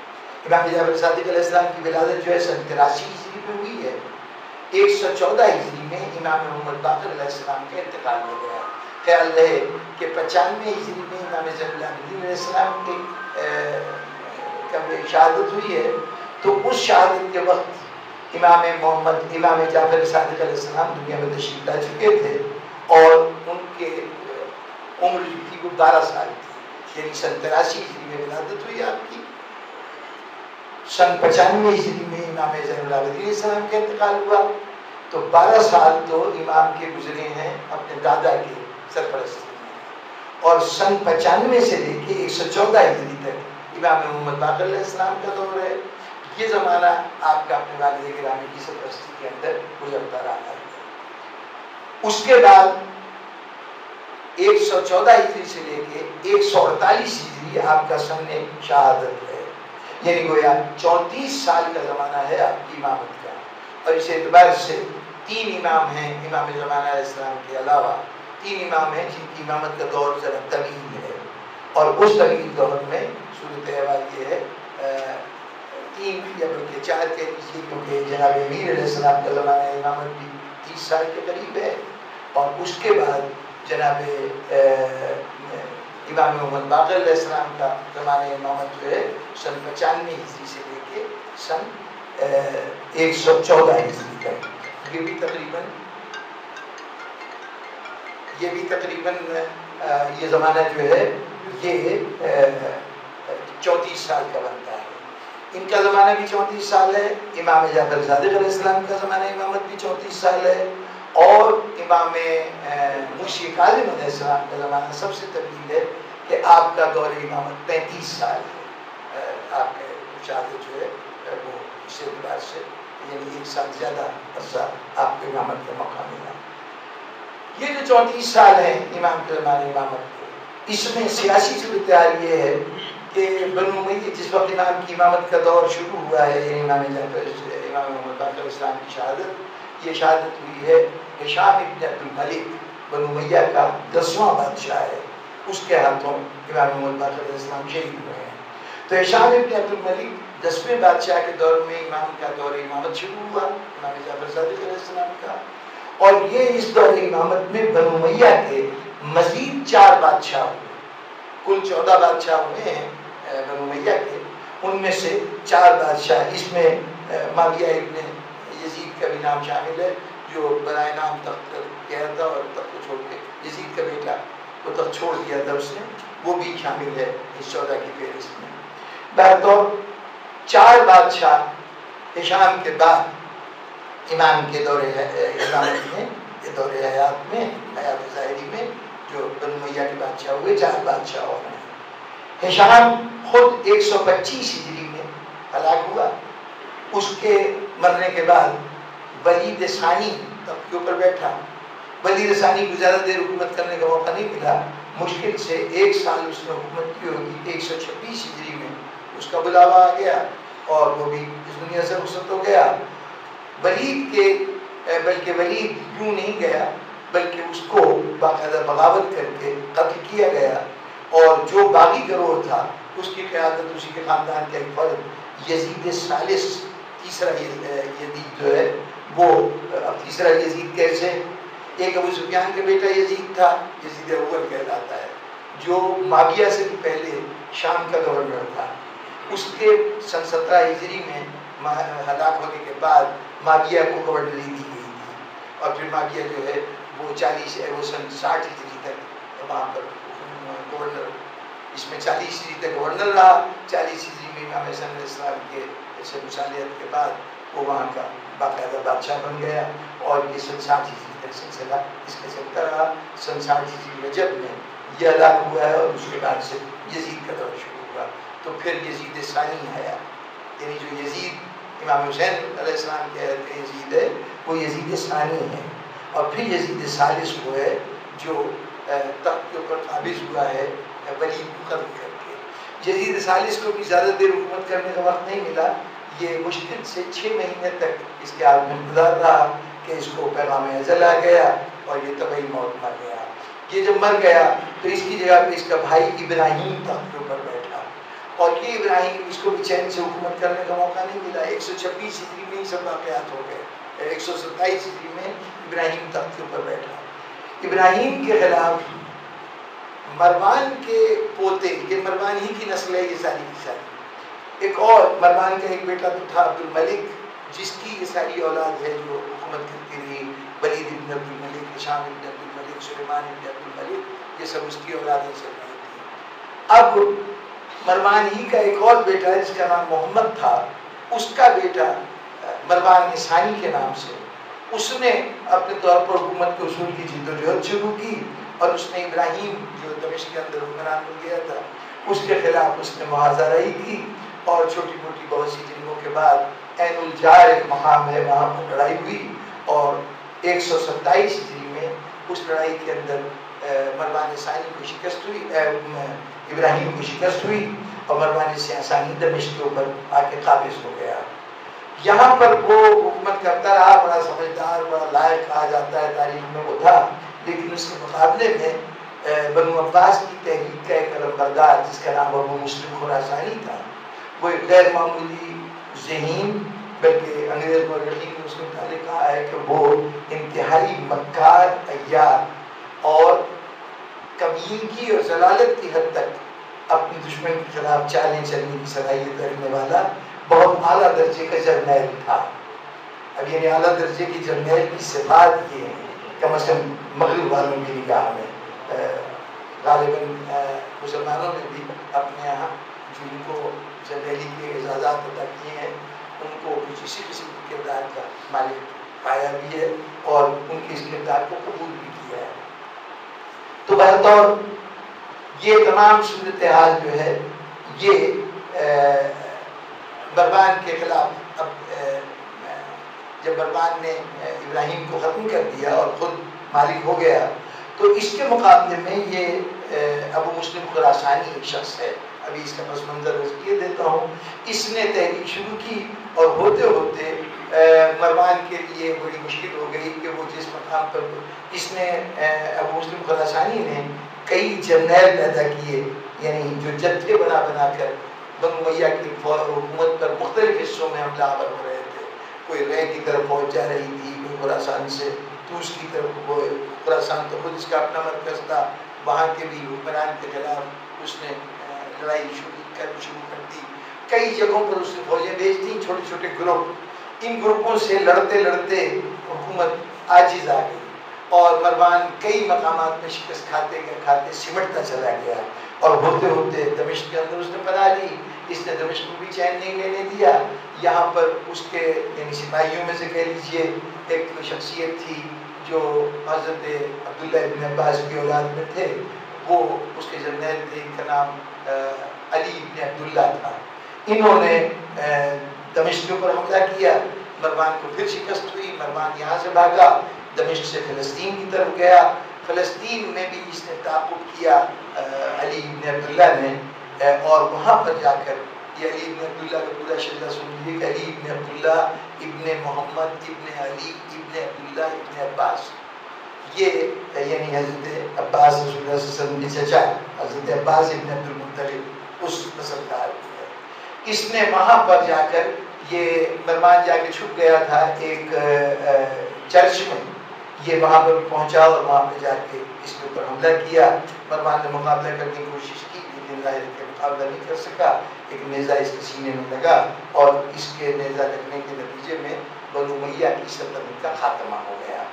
امام جعفر صادق علیہ السلام کی ولادت جو ہے 83 ہجری میں ہوئی ہے، 114 ہجری میں امام محمد باقر علیہ السلام کا انتقال ہو گیا. خیال رہے کہ 95 ہجری میں امام زین العابدین علیہ السلام کی شہادت ہوئی ہے. تو اس شہادت کے وقت امام جعفر صادق علیہ السلام دنیا میں تشریف لا چکے تھے اور ان کے عمر جو تھی وہ 12 سال تھی. یعنی سن 83 ہجری میں ولادت ہوئی آپ کی. سن 95 ہجری میں امام زین العابدین علیہ السلام کا انتقال ہوا. تو 12 سال تو امام کے گزرے ہیں اپنے دادا کے سرپرستی میں. اور سن 95 سے لے کے 114 ہجری تک امام محمد باقر علیہ السلام کا دور ہے. یہ زمانہ آپ کا اپنے والد گرامی کی سرپرستی کے اندر گزرتا رہا ہے. اس کے بعد 114 ہجری سے لے کے 148 ہجری آپ کا سن شہادت ہے. یعنی گویا 34 سال کا زمانہ ہے آپ کی امامت کا. اور اس اعتبار سے 3 امام ہیں امام زمانہ علیہ السلام کے علاوہ 3 امام ہیں جن کی امامت کا دور ذرا طویل ہے. اور اس طویل دور میں صورت حوال یہ ہے 3 یا بلکہ 4 کے لیجیے کیونکہ جناب امیر علیہ السلام کا زمانہ امامت بھی 30 سال کے قریب ہے. اور اس کے بعد جناب امام محمد باقر علیہ السلام کا زمانہ امامت جو ہے سن 95 ہجری سے لے کے سن 114 ہجری تک. یہ بھی تقریباً یہ زمانہ جو ہے یہ 34 سال کا بنتا ہے. ان کا زمانہ بھی 34 سال ہے. امام جعفر صادق علیہ السلام کا زمانہ امامت بھی 34 سال ہے. اور امام مرشد کاظم علیہ السلام کا زمانہ سب سے طویل ہے کہ آپ کا دور امامت 35 سال ہے. آپ کا شہادت جو ہے وہ اس اعتبار سے یعنی 1 سال زیادہ عرصہ آپ کو امامت کا موقع ملا. یہ جو 34 سال ہیں امام کے زمانے امامت کو، اس میں سیاسی صورتحال یہ ہے کہ بنو امیہ جس وقت امام کی امامت کا دور شروع ہوا ہے امام محمد باقر اسلام کی شہادت، یہ شہادت ہوئی ہے ہشام ابن عبد الملک بنو امیہ کا 10واں بادشاہ ہے. اس کے ہاتھوں امام محمد باقر علیہ السلام شہید ہوئے ہیں. تو ہشام ابن عبد الملک 10ویں بادشاہ کے دور میں امام کا دور امامت شروع ہوا امام جعفر صادق علیہ السلام کا. اور یہ اس دور امامت میں بنو امیہ کے مزید 4 بادشاہ ہوئے. کل 14 بادشاہ ہوئے ہیں بنو امیہ کے، ان میں سے 4 بادشاہ، اس میں معاویہ ابن یزید کا بھی نام شامل ہے جو برائے نام تخت گیا تھا اور تخت کو چھوڑ کے یزید کا بیٹا وہ تخت چھوڑ دیا تھا اس نے، وہ بھی شامل ہے اس 14 کی فہرست میں. بہرطور 4 بادشاہ ہشام کے بعد امام کے دور امامت میں، یہ دور حیات میں، حیات ظاہری میں جو بنو امیہ کے بادشاہ ہوئے 4 بادشاہ اور ہیں. ہشام خود 125 ہجری میں ہلاک ہوا. اس کے مرنے کے بعد ولید ثانی تخت کے اوپر بیٹھا. ولید ثانی کو زیادہ دیر حکومت کرنے کا موقع نہیں ملا، مشکل سے 1 سال اس نے حکومت کی ہوگی. 126 ہجری میں اس کا بلاوا آ گیا اور وہ بھی اس دنیا سے رخصت ہو گیا. ولید بلکہ ولید یوں نہیں گیا بلکہ اس کو باقاعدہ بغاوت کر کے قتل کیا گیا. اور جو باغی گروہ تھا اس کی قیادت اسی کے خاندان کا ایک فرد یزید ثالث، تیسرا یزید جو ہے وہ، اب تیسرا یزید کیسے، ایک ابو سفیان کا بیٹا یزید تھا، یزید اول کہلاتا ہے، جو معاویہ سے بھی پہلے شام کا گورنر تھا. اس کے سن 17 ہجری میں ہلاک ہونے کے بعد معاویہ کو گورنری دی گئی تھی. اور پھر معاویہ جو ہے وہ سن 60 ہجری تک وہاں پر گورنر، اس میں 40 ہجری تک گورنر رہا. 40 ہجری میں امام حسن علیہ السلام کے سے مصالحت کے بعد وہ وہاں کا باقاعدہ بادشاہ بن گیا. اور یہ سن 60 ہجری تک سلسلہ اس کا چلتا رہا. سن 60 ہجری رجب میں یہ ہلاک ہوا ہے اور اس کے بعد سے یزید کا دور شروع ہوا. تو پھر یزید ثانی آیا، یعنی جو یزید امام حسین علیہ السلام کے یزید ہے وہ یزید ثانی ہے. اور پھر یزید ثالث وہ ہے جو تخت کے اوپر قابض ہوا ہے ولید کو قتل کر کے. یزید ثالث کو بھی زیادہ دیر حکومت کرنے کا وقت نہیں ملا. یہ مشکل سے 6 مہینے تک اس کے عالم انتظار رہا کہ اس کو پیغام ازل آ گیا اور یہ طبعی موت مر گیا. یہ جب مر گیا تو اس کی جگہ پہ اس کا بھائی ابراہیم تخت کے اوپر بیٹھا. اور یہ ابراہیم اس کو بھی چین سے حکومت کرنے کا موقع نہیں ملا. 126 ہجری میں ہی سب واقعات ہو گئے. 127 ہجری میں ابراہیم تخت کے اوپر بیٹھا. ابراہیم کے خلاف مروان کے پوتے، یہ مروان ہی کی نسل ہے، یہ ساری کی ساری. ایک اور مروان کا ایک بیٹا تو تھا عبد الملک، جس کی یہ ساری اولاد ہے جو حکومت کرتی رہی. ولید ابن عبد الملک، ہشام ابن عبد الملک، سلیمان ابن عبد الملک، یہ سب اس کی اولادیں چل رہی تھیں. اب مروان ہی کا ایک اور بیٹا ہے جس کا نام محمد تھا، اس کا بیٹا مروان ثانی کے نام سے، اس نے اپنے طور پر حکومت کے اصول کی جدوجہد شروع کی، اور اس نے ابراہیم جو دمشق کے اندر حکمران ہو گیا تھا اس کے خلاف اس نے محاذرائی کی، اور چھوٹی موٹی بہت سی جنگوں کے بعد عین الجار ایک مقام ہے وہاں پر لڑائی ہوئی، اور 127 ہجری میں اس لڑائی کے اندر مروان ثانی کو شکست ہوئی، ابراہیم کو شکست ہوئی، اور مروان ثانی دمشق کے اوپر آ کے قابض ہو گیا. یہاں پر وہ حکومت کرتا رہا، بڑا سمجھدار، بڑا لائق کہا جاتا ہے تاریخ میں وہ تھا، لیکن اس کے مقابلے میں بنو عباس کی تحریک کا ایک علمبردار جس کا نام ابو مسلم خراسانی تھا، وہ ایک غیر معمولی ذہین، بلکہ انگریز مورخین نے اس کے متعلق کہا ہے کہ وہ انتہائی مکار، عیار اور کمینگی اور ضلالت کی حد تک اپنے دشمن کے خلاف چالیں چلنے کی صلاحیت رکھنے والا بہت اعلیٰ درجے کا جرنیل تھا. اب یعنی اعلیٰ درجے کی جرنیل کی صفات یہ ہیں کم از کم مغرب والوں کی نگاہ میں. غالباً مسلمانوں نے بھی اپنے یہاں جن کو جرنیلی کے اعزازات عطا کیے ہیں ان کو کچھ اسی قسم کے کردار کا مالک پایا بھی ہے اور ان کے اس کردار کو قبول بھی کیا ہے. تو بہرطور یہ تمام صورتحال جو ہے یہ مروان کے خلاف. اب جب مروان نے ابراہیم کو ختم کر دیا اور خود مالک ہو گیا تو اس کے مقابلے میں یہ ابو مسلم خراسانی ایک شخص ہے. ابھی اس کا پس منظر عرض کیے دیتا ہوں. اس نے تحریک شروع کی اور ہوتے ہوتے مروان کے لیے بڑی مشکل ہو گئی کہ وہ جس مقام پر اس نے ابو مسلم خراسانی نے کئی جرنیل پیدا کیے، یعنی جو جتھے بنا بنا کر بنو امیہ کی حکومت پر مختلف حصوں میں حملہ آور ہو رہے تھے. کوئی رے کی طرف پہنچ جا رہی تھی، کوئی خراسان سے توس کی طرف. خراسان تو خود اس کا اپنا مرکز تھا، وہاں کے بھی حکمران کے خلاف اس نے لڑائی شروع کر دی. کئی جگہوں پر اس نے فوجیں بھیج دیں، چھوٹے چھوٹے گروپ. ان گروپوں سے لڑتے لڑتے حکومت عاجز آ گئی اور مروان کئی مقامات میں شکست کھاتے سمٹتا چلا گیا، اور ہوتے ہوتے دمشق کے اندر اس نے پناہ لی. اس نے دمشق کو بھی چین نہیں لینے دیا. یہاں پر اس کے یعنی سپاہیوں میں سے کہہ لیجیے ایک شخصیت تھی جو حضرت عبداللہ ابن عباس کی اولاد میں تھے، وہ اس کے جرنیل تھے، ان کا نام علی ابن عبداللہ تھا. انہوں نے دمشق کے اوپر حملہ کیا. مروان کو پھر شکست ہوئی. مروان یہاں سے بھاگا، دمشق سے فلسطین کی طرف گیا. فلسطین میں بھی اس نے تعاقب کیا علی ابن عبداللہ نے، اور وہاں پر جا کر یہ علی ابن عبداللہ کا پورا شجرہ سن لیجیے کہ علی ابن عبداللہ ابن محمد ابن علی ابن عبداللہ ابن عباس، یہ یعنی حضرت عباس رسول اللہ صلی اللہ علیہ وسلم کے چچا حضرت عباس ابن عبد المطلب اس نسل کا آدمی ہے. اس نے وہاں پر جا کر یہ مروان جا کے چھپ گیا تھا ایک چرچ میں. یہ وہاں پر پہنچا اور وہاں پہ جا کے اس کے اوپر حملہ کیا. مروان نے مقابلہ کرنے کی کوشش کی لیکن ظاہر کے مقابلہ نہیں کر سکا. ایک نیزہ اس کے سینے میں لگا اور اس کے نیزہ لگنے کے نتیجے میں بنو امیہ کی سلطنت کا خاتمہ ہو گیا.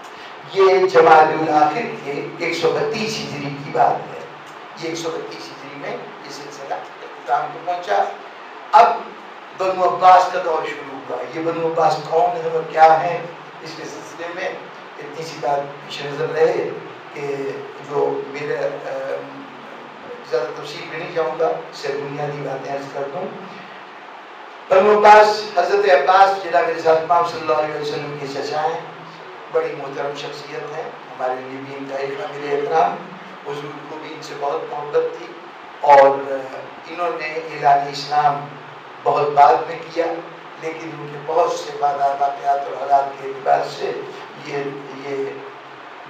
یہ جمادی الاخر کے 132 ہجری کی بات ہے. یہ 132 ہجری میں یہ سلسلہ اختتام کو پہنچا. اب بنو عباس کا دور شروع ہوا. یہ بنو عباس کون ہے اور کیا ہے، اس کے سلسلے میں اتنی سی بات پیش نظر رہے کہ جو میرے زیادہ تفصیل میں نہیں جاؤں گا، صرف بنیادی باتیں عرض کر دوں. بنو عباس حضرت عباس جناب رسالت پاک صلی اللہ علیہ وسلم کے چچا ہیں. بڑی محترم شخصیت ہے، ہمارے لیے بھی انتہائی قابل احترام. حضور کو بھی ان سے بہت محبت تھی اور انہوں نے اعلان اسلام بہت بعد میں کیا، لیکن ان کے بہت سے واقعات اور حالات کے اعتبار سے یہ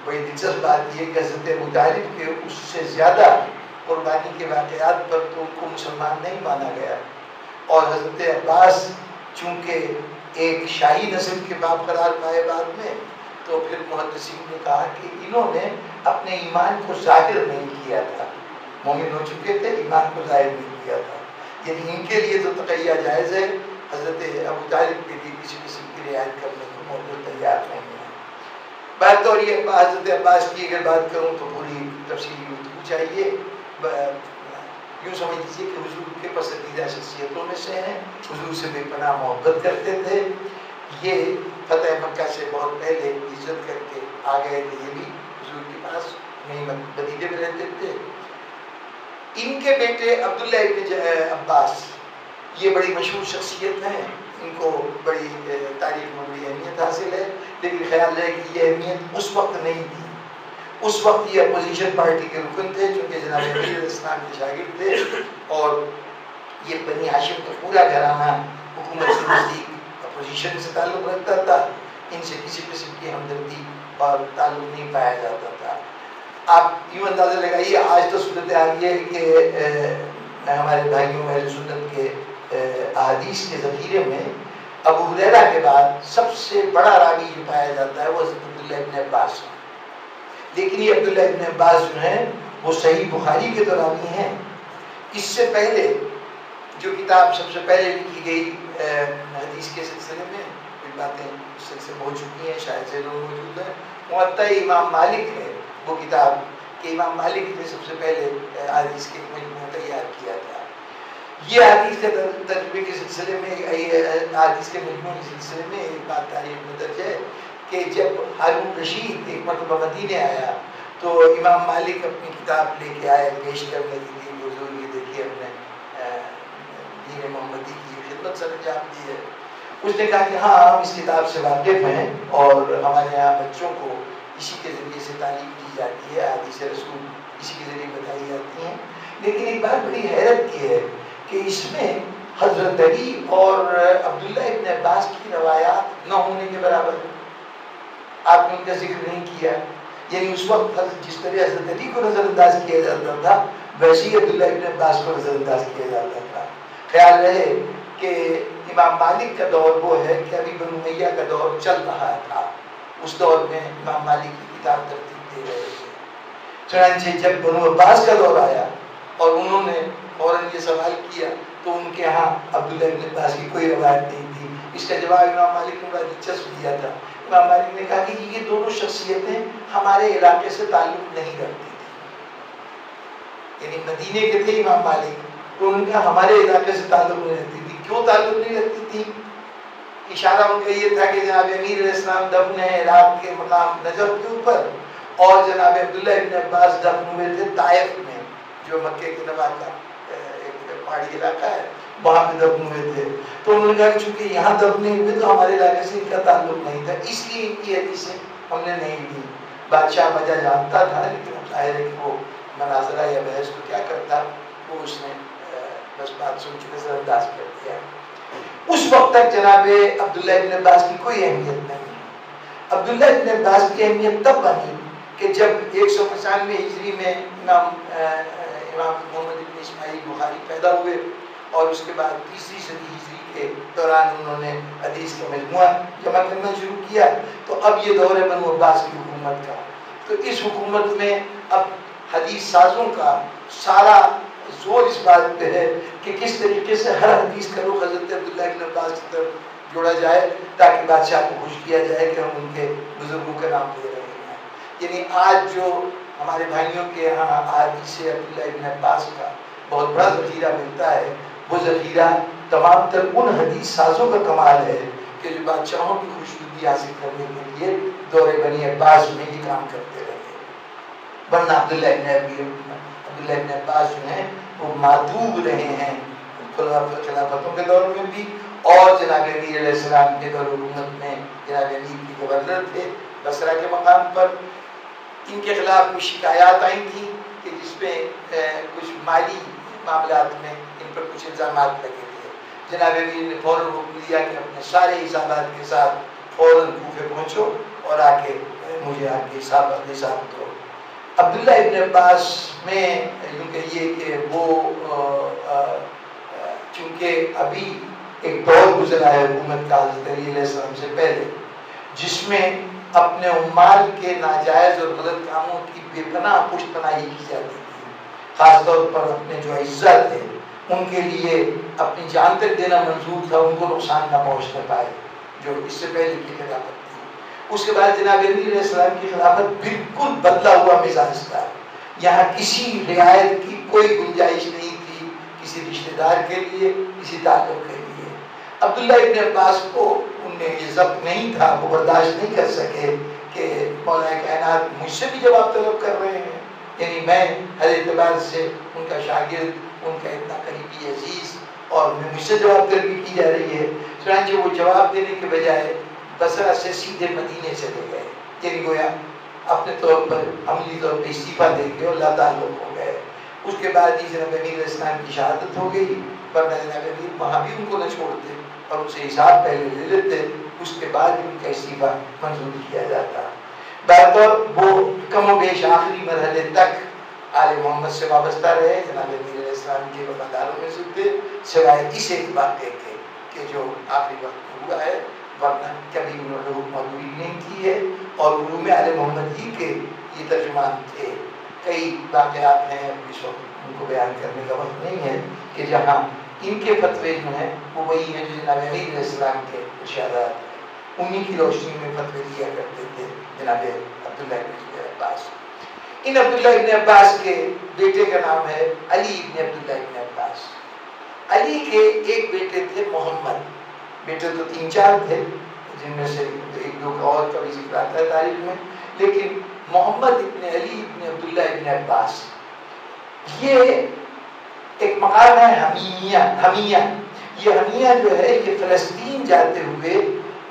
بڑی دلچسپ بات یہ کہ حضرت ابو طالب کے اس سے زیادہ قربانی کے واقعات پر تو ان کو مسلمان نہیں مانا گیا، اور حضرت عباس چونکہ ایک شاہی نسل کے باپ قرار پائے بعد میں، تو پھر محدثین نے کہا کہ انہوں نے اپنے ایمان کو ظاہر نہیں کیا تھا، مومن ہو چکے تھے، ایمان کو ظاہر نہیں کیا تھا، یعنی ان کے لیے تو تقیہ جائز ہے، حضرت ابو طالب کے لیے کسی قسم کی رعایت کرنے کو موجود تیار نہیں ہے۔ بات اور یہ حضرت عباس کی اگر بات کروں تو پوری تفصیلی گفتگو چاہیے، یوں سمجھ لیجیے کہ حضور کے پسندیدہ شخصیتوں میں سے ہیں، حضور سے بے پناہ محبت کرتے تھے، یہ فتح مکہ سے بہت پہلے ہجرت کر کے آ گئے تھے، یہ بھی حضور کے پاس مدینے میں رہتے تھے۔ ان کے بیٹے عبداللہ ابن عباس یہ بڑی مشہور شخصیت ہیں، ان کو بڑی تاریخ میں بڑی اہمیت حاصل ہے، لیکن خیال ہے کہ یہ اہمیت اس وقت نہیں تھی، اس وقت یہ اپوزیشن پارٹی کے رکن تھے، چونکہ جناب امیر علیہ السلام کے شاگرد تھے، اور یہ بنی ہاشم کا پورا گھرانہ حکومت سے نزدیک اپوزیشن سے تعلق رکھتا تھا، ان سے کسی قسم کی ہمدردی اور تعلق نہیں پایا جاتا تھا۔ آپ یوں اندازہ لگائیے، آج تو صورت حال یہ ہے کہ ہمارے بھائیوں اہل سنت کے احادیث کے ذخیرے میں ابو ہریرہ کے بعد سب سے بڑا راوی جو پایا جاتا ہے وہ حضرت عبداللہ ابن عباس ہے، لیکن یہ عبداللہ ابن عباس جو ہیں وہ صحیح بخاری کے تو راوی ہیں۔ اس سے پہلے جو کتاب سب سے پہلے لکھی گئی حدیث کے سلسلے میں، کچھ باتیں اس سلسلے میں ہو چکی ہیں، شاید سے لوگ موجود ہیں، موطأ امام مالک ہے وہ کتاب، کہ امام مالک نے سب سے پہلے حدیث کے مجموعہ تیار کیا تھا۔ یہ حدیث کے تجربے کے سلسلے میں، حدیث کے مجموعے کے سلسلے میں ایک بات تاریخ میں درج ہے کہ جب ہارون رشید ایک مرتبہ مدینے آیا تو امام مالک اپنی کتاب لے کے آئے پیش کرنے کے لیے، حضور یہ دیکھیے ہم نے دین محمدی کی خدمت سر انجام دی ہے۔ اس نے کہا کہ ہاں ہم اس کتاب سے واقف ہیں اور ہمارے یہاں بچوں کو اسی کے ذریعے سے تعلیم دی جاتی ہے، حدیث رسول اسی کے ذریعے بتائی جاتی ہیں، لیکن ایک بات بڑی حیرت کی ہے کہ اس میں حضرت علی اور عبداللہ ابن عباس کی روایات نہ ہونے کے برابر ہے، آپ نے ان کا ذکر نہیں کیا، یعنی اس وقت جس طرح حضرت علی کو نظر انداز کیا جاتا تھا ویسے ہی عبداللہ ابن عباس کو نظر انداز کیا جاتا تھا۔ خیال رہے کہ امام مالک کا دور وہ ہے کہ ابھی بنو امیہ کا دور چل رہا تھا، اس دور میں امام مالک کی کتاب ترتیب دے رہے تھے، چنانچہ جب بنو عباس کا دور آیا اور انہوں نے فوراً یہ سوال کیا تو ان کے ہاں عبداللہ ابن عباس کی کوئی روایت نہیں تھی۔ اس کا جواب امام مالک نے بڑا دلچسپ دیا تھا، امام مالک نے کہا کہ یہ دونوں شخصیتیں ہمارے علاقے سے تعلق نہیں رکھتی تھی، یعنی مدینے کے تھے امام مالک تو ان کا ہمارے علاقے سے تعلق نہیں رکھتی تھی۔ کیوں تعلق نہیں رکھتی تھی؟ اشارہ ان کا یہ تھا کہ جناب امیر علیہ السلام دفن ہے عراق کے مقام نجف کے اوپر، اور جناب عبداللہ ابن عباس دفن ہوئے تھے طائف میں، جو مکے کے نواح کا ایک پہاڑی علاقہ ہے، وہاں پہ دفن ہوئے تھے۔ تو انہوں نے کہا کہ چونکہ یہاں دفن نہیں ہوئے تو ہمارے علاقے سے ان کا تعلق نہیں تھا، اس لیے ان کی حدیثیں ہم نے نہیں دی۔ بادشاہ وجہ جانتا تھا، لیکن ظاہر ہے کہ وہ مناظرہ یا بحث کو کیا کرتا، وہ اس نے بس بات سن کے نظر انداز کر دیا۔ اس وقت تک جناب عبداللہ ابن عباس کی کوئی اہمیت نہیں ہے۔ عبداللہ ابن عباس کی اہمیت تب بنی کہ جب 195 ہجری میں امام محمد بن اسماعیل بخاری پیدا ہوئے اور اس کے بعد تیسری صدی ہجری کے دوران انہوں نے حدیث کا مجموعہ جمع کرنا شروع کیا، تو اب یہ دور ہے بنو عباس کی حکومت کا۔ تو اس حکومت میں اب حدیث سازوں کا سارا زور اس بات پہ ہے کہ کس طریقے سے ہر حدیث کا رخ حضرت عبداللہ ابن عباس کی طرف جوڑا جائے تاکہ بادشاہ کو خوش کیا جائے کہ ہم ان کے بزرگوں کا نام لے رہے ہیں۔ یعنی آج جو ہمارے بھائیوں کے یہاں حدیث عبداللہ ابن عباس کا بہت بڑا ذخیرہ ملتا ہے، وہ ذخیرہ تمام تر ان حدیث سازوں کا کمال ہے کہ جو بادشاہوں کی خوشنودی حاصل کرنے کے لیے دور بنی عباس میں یہ کام کرتے رہے، ورنہ عبداللہ ابن عباس جو ہیں وہ معدوب رہے ہیں خلافتوں کے دور میں بھی، اور جناب امیر علیہ السلام کے دور حکومت میں جناب امیر کی گورنر تھے بصرہ کے مقام پر۔ ان کے خلاف کچھ شکایات آئی تھیں کہ جس میں کچھ مالی معاملات میں ان پر کچھ الزامات لگے تھے۔ جناب امیر نے فوراً حکم دیا کہ اپنے سارے حسابات کے ساتھ فوراً کوفے پہنچو اور آ کے مجھے آپ کے حساب دو۔ عبداللہ ابن عباس میں یوں کہیے کہ وہ چونکہ ابھی ایک دور گزرا ہے حکومت کا حضرت علی علیہ السلام سے پہلے، جس میں اپنے عمال کے ناجائز اور غلط کاموں کی بے پناہ پشت پناہی کی جاتی تھی، خاص طور پر اپنے جو اعزا تھے ان کے لیے اپنی جان تک دینا منظور تھا، ان کو نقصان نہ پہنچنے پائے، جو اس سے پہلے کی خلافت تھی۔ اس کے بعد جناب علی علیہ السلام کی خلافت بالکل بدلا ہوا مزاج تھا، یہاں کسی رعایت کی کوئی گنجائش نہیں تھی، کسی رشتہ دار کے لیے، کسی تعلق کے لیے۔ عبداللہ ابن عباس کو ان میں یہ ضبط نہیں تھا، وہ برداشت نہیں کر سکے کہ مولا کائنات مجھ سے بھی جواب طلب کر رہے ہیں، یعنی میں ہر اعتبار سے ان کا شاگرد، ان کا اتنا قریبی عزیز، اور مجھ سے جواب طلبی کی جا رہی ہے۔ چنانچہ وہ جواب دینے کے بجائے بصرہ سے سیدھے مدینے چلے گئے، یعنی گویا اپنے طور پر عملی طور پہ استعفیٰ دے کے اور لا تعلق ہو گئے۔ اس کے بعد ہی جناب امیر علیہ السلام کی شہادت ہو گئی، ورنہ جناب امیر وہاں بھی ان کو نہ چھوڑتے اور ان سے حساب پہلے لے لیتے، اس کے بعد ہی ان کا استعفیٰ منظور کیا جاتا۔ بہرحال وہ کم و بیش آخری مرحلے تک آل محمد سے وابستہ رہے، جناب امیر علیہ السلام کے وفاداروں میں سے تھے، سوائے اس ایک واقعے کے کہ جو آخری وقت میں ہوا ہے، ورنہ کبھی انہوں نے حکمرانی نہیں کی ہے، اور علوم آل محمد ہی کے یہ ترجمان تھے۔ کئی واقعات ہیں، اس وقت ان کو بیان کرنے کا وقت نہیں ہے، کہ جہاں ان کے فتوے جو ہیں وہ وہی ہیں جو جناب علی علیہ السلام کے ارشادات، انہی کی روشنی میں فتوے دیا کرتے تھے جناب عبداللہ ابن عباس۔ ان عبداللہ ابن عباس کے بیٹے کا نام ہے علی ابن عبداللہ ابن عباس۔ علی کے ایک بیٹے تھے محمد، بیٹے تو 3-4 تھے، جن میں سے ایک دو کا اور کا بھی ذکر آتا ہے تاریخ میں، لیکن محمد ابن علی ابن عبداللہ ابن عباس، یہ ایک مقام ہے حمیہ۔ یہ حمیہ جو ہے یہ فلسطین جاتے ہوئے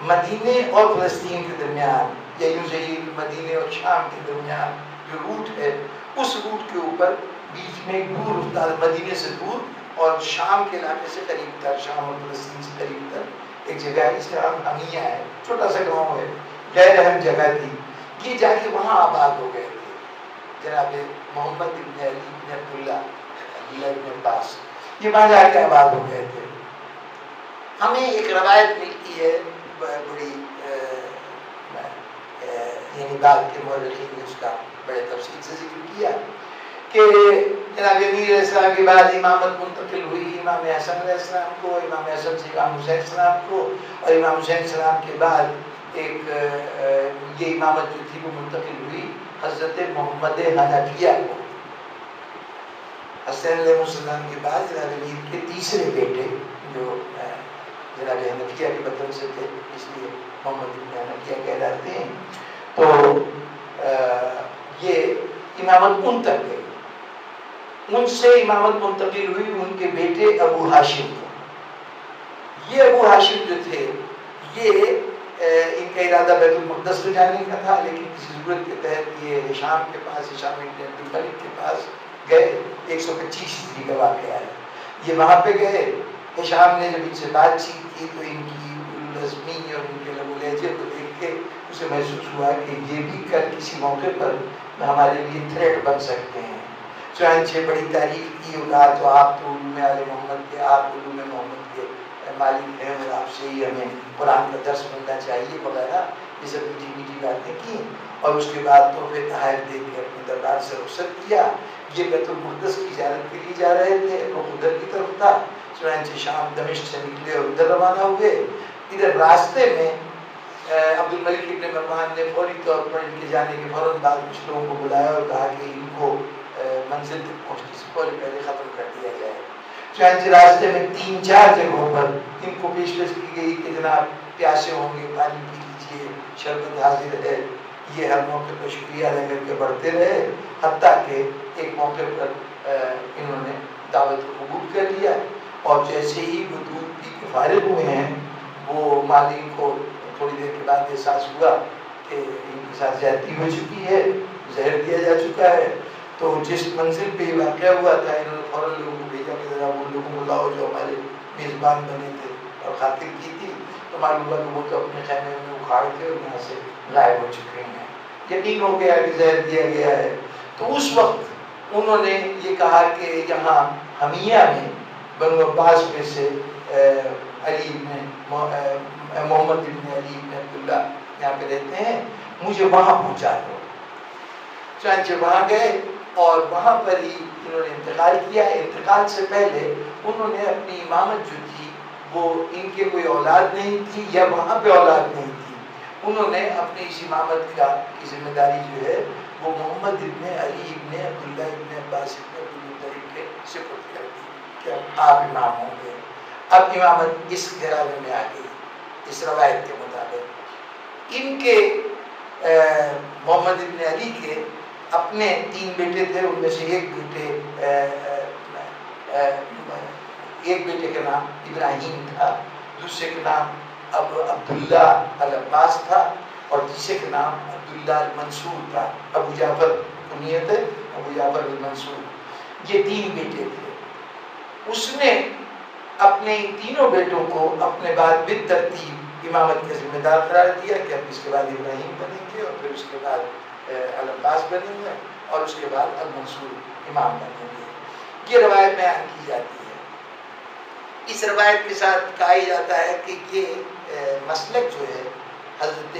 مدینے اور فلسطین کے درمیان، یا یوں سے مدینے اور شام کے درمیان جو روٹ ہے، اس روٹ کے اوپر بیچ میں دور افتاد، مدینے سے دور اور شام کے علاقے سے قریب تر، شام اور فلسطین سے قریب تر ایک جگہ ہے، اس کا نام حمیہ ہے، چھوٹا سا گاؤں ہے، غیر اہم جگہ تھی۔ یہ جا کے وہاں آباد ہو گئے تھے جناب محمد ابن علی ابن عبداللہ ابن عباس، یہ وہاں جا کے آباد ہو گئے تھے۔ ہمیں ایک روایت ملتی ہے بڑی، یعنی بعد کے مورخین نے اس کا بڑے تفصیل سے ذکر کیا کہ جناب امیر علیہ السلام کے بعد امامت منتقل ہوئی امام حسن علیہ السلام کو، امام حسن سے امام حسین السلام کو، اور امام حسین السلام کے بعد ایک یہ امامت جو تھی وہ منتقل ہوئی حضرت محمد حنفیہ کو۔ حسین علیہ السلام کے بعد جناب امیر کے تیسرے بیٹے جو جناب حنفیہ کے بطن سے تھے، اس لیے محمد بن حنفیہ کہلاتے ہیں، تو یہ امامت ان تک گئی، ان سے امامت منتقل ہوئی ان کے بیٹے ابو ہاشم کو۔ یہ ابو ہاشم جو تھے، یہ ان کا ارادہ بیت المقدس میں جانے کا تھا، لیکن کسی ضرورت کے تحت یہ شام کے پاس، شام ابن عبدالملک کے پاس گئے۔ 125 ہجری کا واقعہ ہے، یہ وہاں پہ گئے۔ شام نے جب ان سے بات چیت کی تو ان کی لازمی اور ان کے لب و لہجے کو دیکھ کے اسے محسوس ہوا کہ یہ بھی کل کسی موقع پر ہمارے لیے تھریٹ بن سکتے ہیں۔ چنانچہ بڑی تعریف کی اور کہا تو آپ تو علوم آل محمد کے، آپ علوم محمد کے مالک ہیں، اور آپ سے ہی ہمیں قرآن کا درس ملنا چاہیے وغیرہ، یہ سب میٹھی میٹھی باتیں کی، اور اس کے بعد تو پھر تحائف دے کے اپنے دربار سے رخصت کیا۔ یہ بیت المقدس کی زیارت کے لیے جا رہے تھے، رخ ادھر کی طرف تھا، چنانچہ شام دمشق سے نکلے اور ادھر روانہ ہوئے۔ ادھر راستے میں عبدالملک ابن مروان نے فوری طور پر ان کے جانے کے فوراً بعد کچھ لوگوں کو بلایا اور کہا کہ ان کو منزل تک پہنچنے سے پہلے ختم کر دیا جائے۔ چنانچہ راستے میں 3-4 جگہوں پر ان کو پیشکش کی گئی کہ جناب پیاسے ہوں گے، پانی پی لیجیے، شربت حاضر ہے۔ یہ ہر موقع پر شکریہ ادا کر کے بڑھتے رہے، حتیٰ کہ ایک موقع پر انہوں نے دعوت کو قبول کر لیا، اور جیسے ہی وہ دودھ پی کے فارغ ہوئے ہیں، وہ مالک کو تھوڑی دیر کے بعد احساس ہوا کہ ان کے ساتھ زیادتی ہو چکی ہے، زہر دیا جا چکا ہے۔ تو جس منزل پہ یہ واقعہ ہوا تھا، انہوں نے فوراً لوگوں کو بھیجا کہ ذرا ان لوگوں کو لاؤ جو ہمارے میزبان بنے تھے اور خاطر کی تھی، تو معلوم ہوا کہ وہ تو اپنے خیمے میں اکھاڑ کے اور یہاں سے غائب ہو چکے ہیں۔ یقین ہو گیا کہ زہر دیا گیا ہے۔ تو اس وقت انہوں نے یہ کہا کہ یہاں حمیہ میں بنو عباس میں سے علی ابن محمد ابن علی ابن عبداللہ یہاں پہ رہتے ہیں، مجھے وہاں پہنچا دو۔ چنانچہ وہاں گئے اور وہاں پر ہی انہوں نے انتقال کیا۔ انتقال سے پہلے انہوں نے اپنی امامت جو تھی وہ ان کے کوئی اولاد نہیں تھی یا وہاں پہ اولاد نہیں تھی، انہوں نے اپنی اس امامت کا کی ذمہ داری جو ہے وہ محمد ابن علی ابن عبداللہ ابن عباس ابن عبدالمطلب کے سپرد کر دی کہ آپ امام ہوں گے۔ اب امامت اس گھرانے میں آ گئی اس روایت کے مطابق۔ ان کے محمد ابن علی کے اپنے 3 بیٹے تھے، ان میں سے ایک بیٹے کا نام ابراہیم تھا، دوسرے کا نام عبداللہ العباس تھا اور تیسرے کا نام عبداللہ المنصور تھا۔ ابو جعفر کنیت ہے، ابو جعفر المنصور، یہ 3 بیٹے تھے۔ اس نے اپنے ان تینوں بیٹوں کو اپنے بعد بالترتیب امامت کا ذمہ دار قرار دیا کہ اب اس کے بعد ابراہیم بنیں گے اور پھر اس کے بعد العباس بنیں گے اور اس کے بعد المنصور امام بنیں گے۔ یہ روایت بیان کی جاتی ہے۔ اس روایت کے ساتھ کہا جاتا ہے کہ یہ مسلک جو ہے حضرت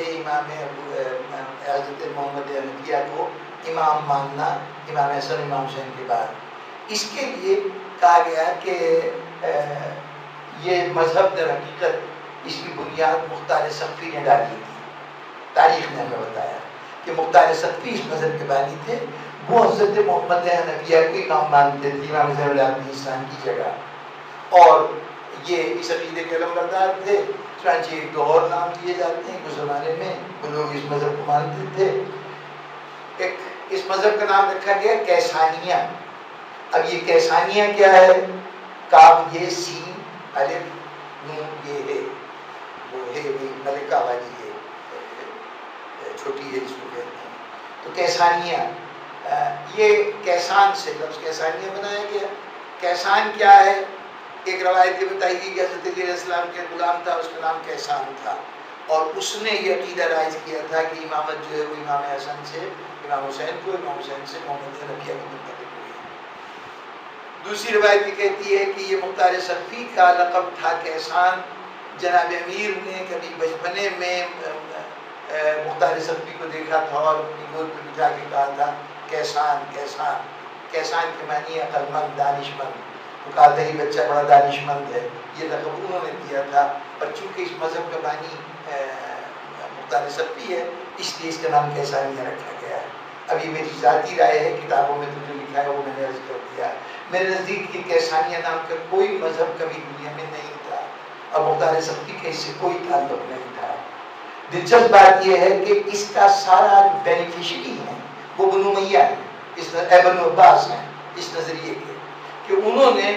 محمد حنفیہ کو امام ماننا امام حسن امام حسین کے بعد، اس کے لیے کہا گیا کہ یہ مذہب در حقیقت اس کی بنیاد مختار سقفی نے ڈالی تھی۔ تاریخ نے ہمیں بتایا کہ مختار سقفی اس مذہب کے بانی تھے، وہ حضرت محمد حنفیہ کو امام مانتے تھے امام زین العابدین اسلام کی جگہ، اور یہ اس عقیدے کے علمبردار تھے۔ چنانچہ ایک دو اور نام دیے جاتے ہیں، اس زمانے میں وہ لوگ اس مذہب کو مانتے تھے۔ ایک اس مذہب کا نام رکھا گیا کیسانیہ۔ اب یہ کیسانیہ کیا ہے؟ کاف یہ سین الف نون یہ ہے، وہ ہے وہی ملکہ والی ہے، چھوٹی ہے جس کو کہتے ہیں۔ تو کیسانیہ، یہ کیسان سے لفظ کیسانیہ بنایا گیا۔ کیسان کیا ہے؟ ایک روایت یہ بتائی گئی کہ حضرت علی علیہ السلام کے غلام تھا، اس کا نام کیسان تھا، اور اس نے یہ عقیدہ رائج کیا تھا کہ امامت جو ہے وہ امام حسن سے امام حسین کو، امام حسین سے محمد حنفیہ کو منتقل ہوئی۔ دوسری روایت یہ کہتی ہے کہ یہ مختار سقفی کا لقب تھا کیسان۔ جناب امیر نے کبھی بچپنے میں مختار سقفی کو دیکھا تھا اور اپنی گود پہ بٹھا کے کہا تھا کیسان کیسان۔ کیسان کے معنی عقل مند، دانش مند، تو کہا تھا یہ بچہ بڑا دانش مند ہے، یہ لقب انہوں نے دیا تھا۔ اور چونکہ اس مذہب کا بانی مختار سقفی ہے اس لیے اس کا نام کیسانیہ رکھا گیا ہے۔ اب یہ میری ذاتی رائے ہے، کتابوں میں تو جو لکھا ہے وہ میں نے عرض کر دیا۔ میرے نزدیک یہ کیسانیہ نام کا کوئی مذہب کبھی دنیا میں نہیں تھا اور مختار سقفی کا اس سے کوئی تعلق نہیں تھا۔ دلچسپ بات یہ ہے کہ اس کا سارا بینیفیشری ہے وہ بنو امیہ ہے، بنو عباس ہیں، اس نظریے کے کہ انہوں نے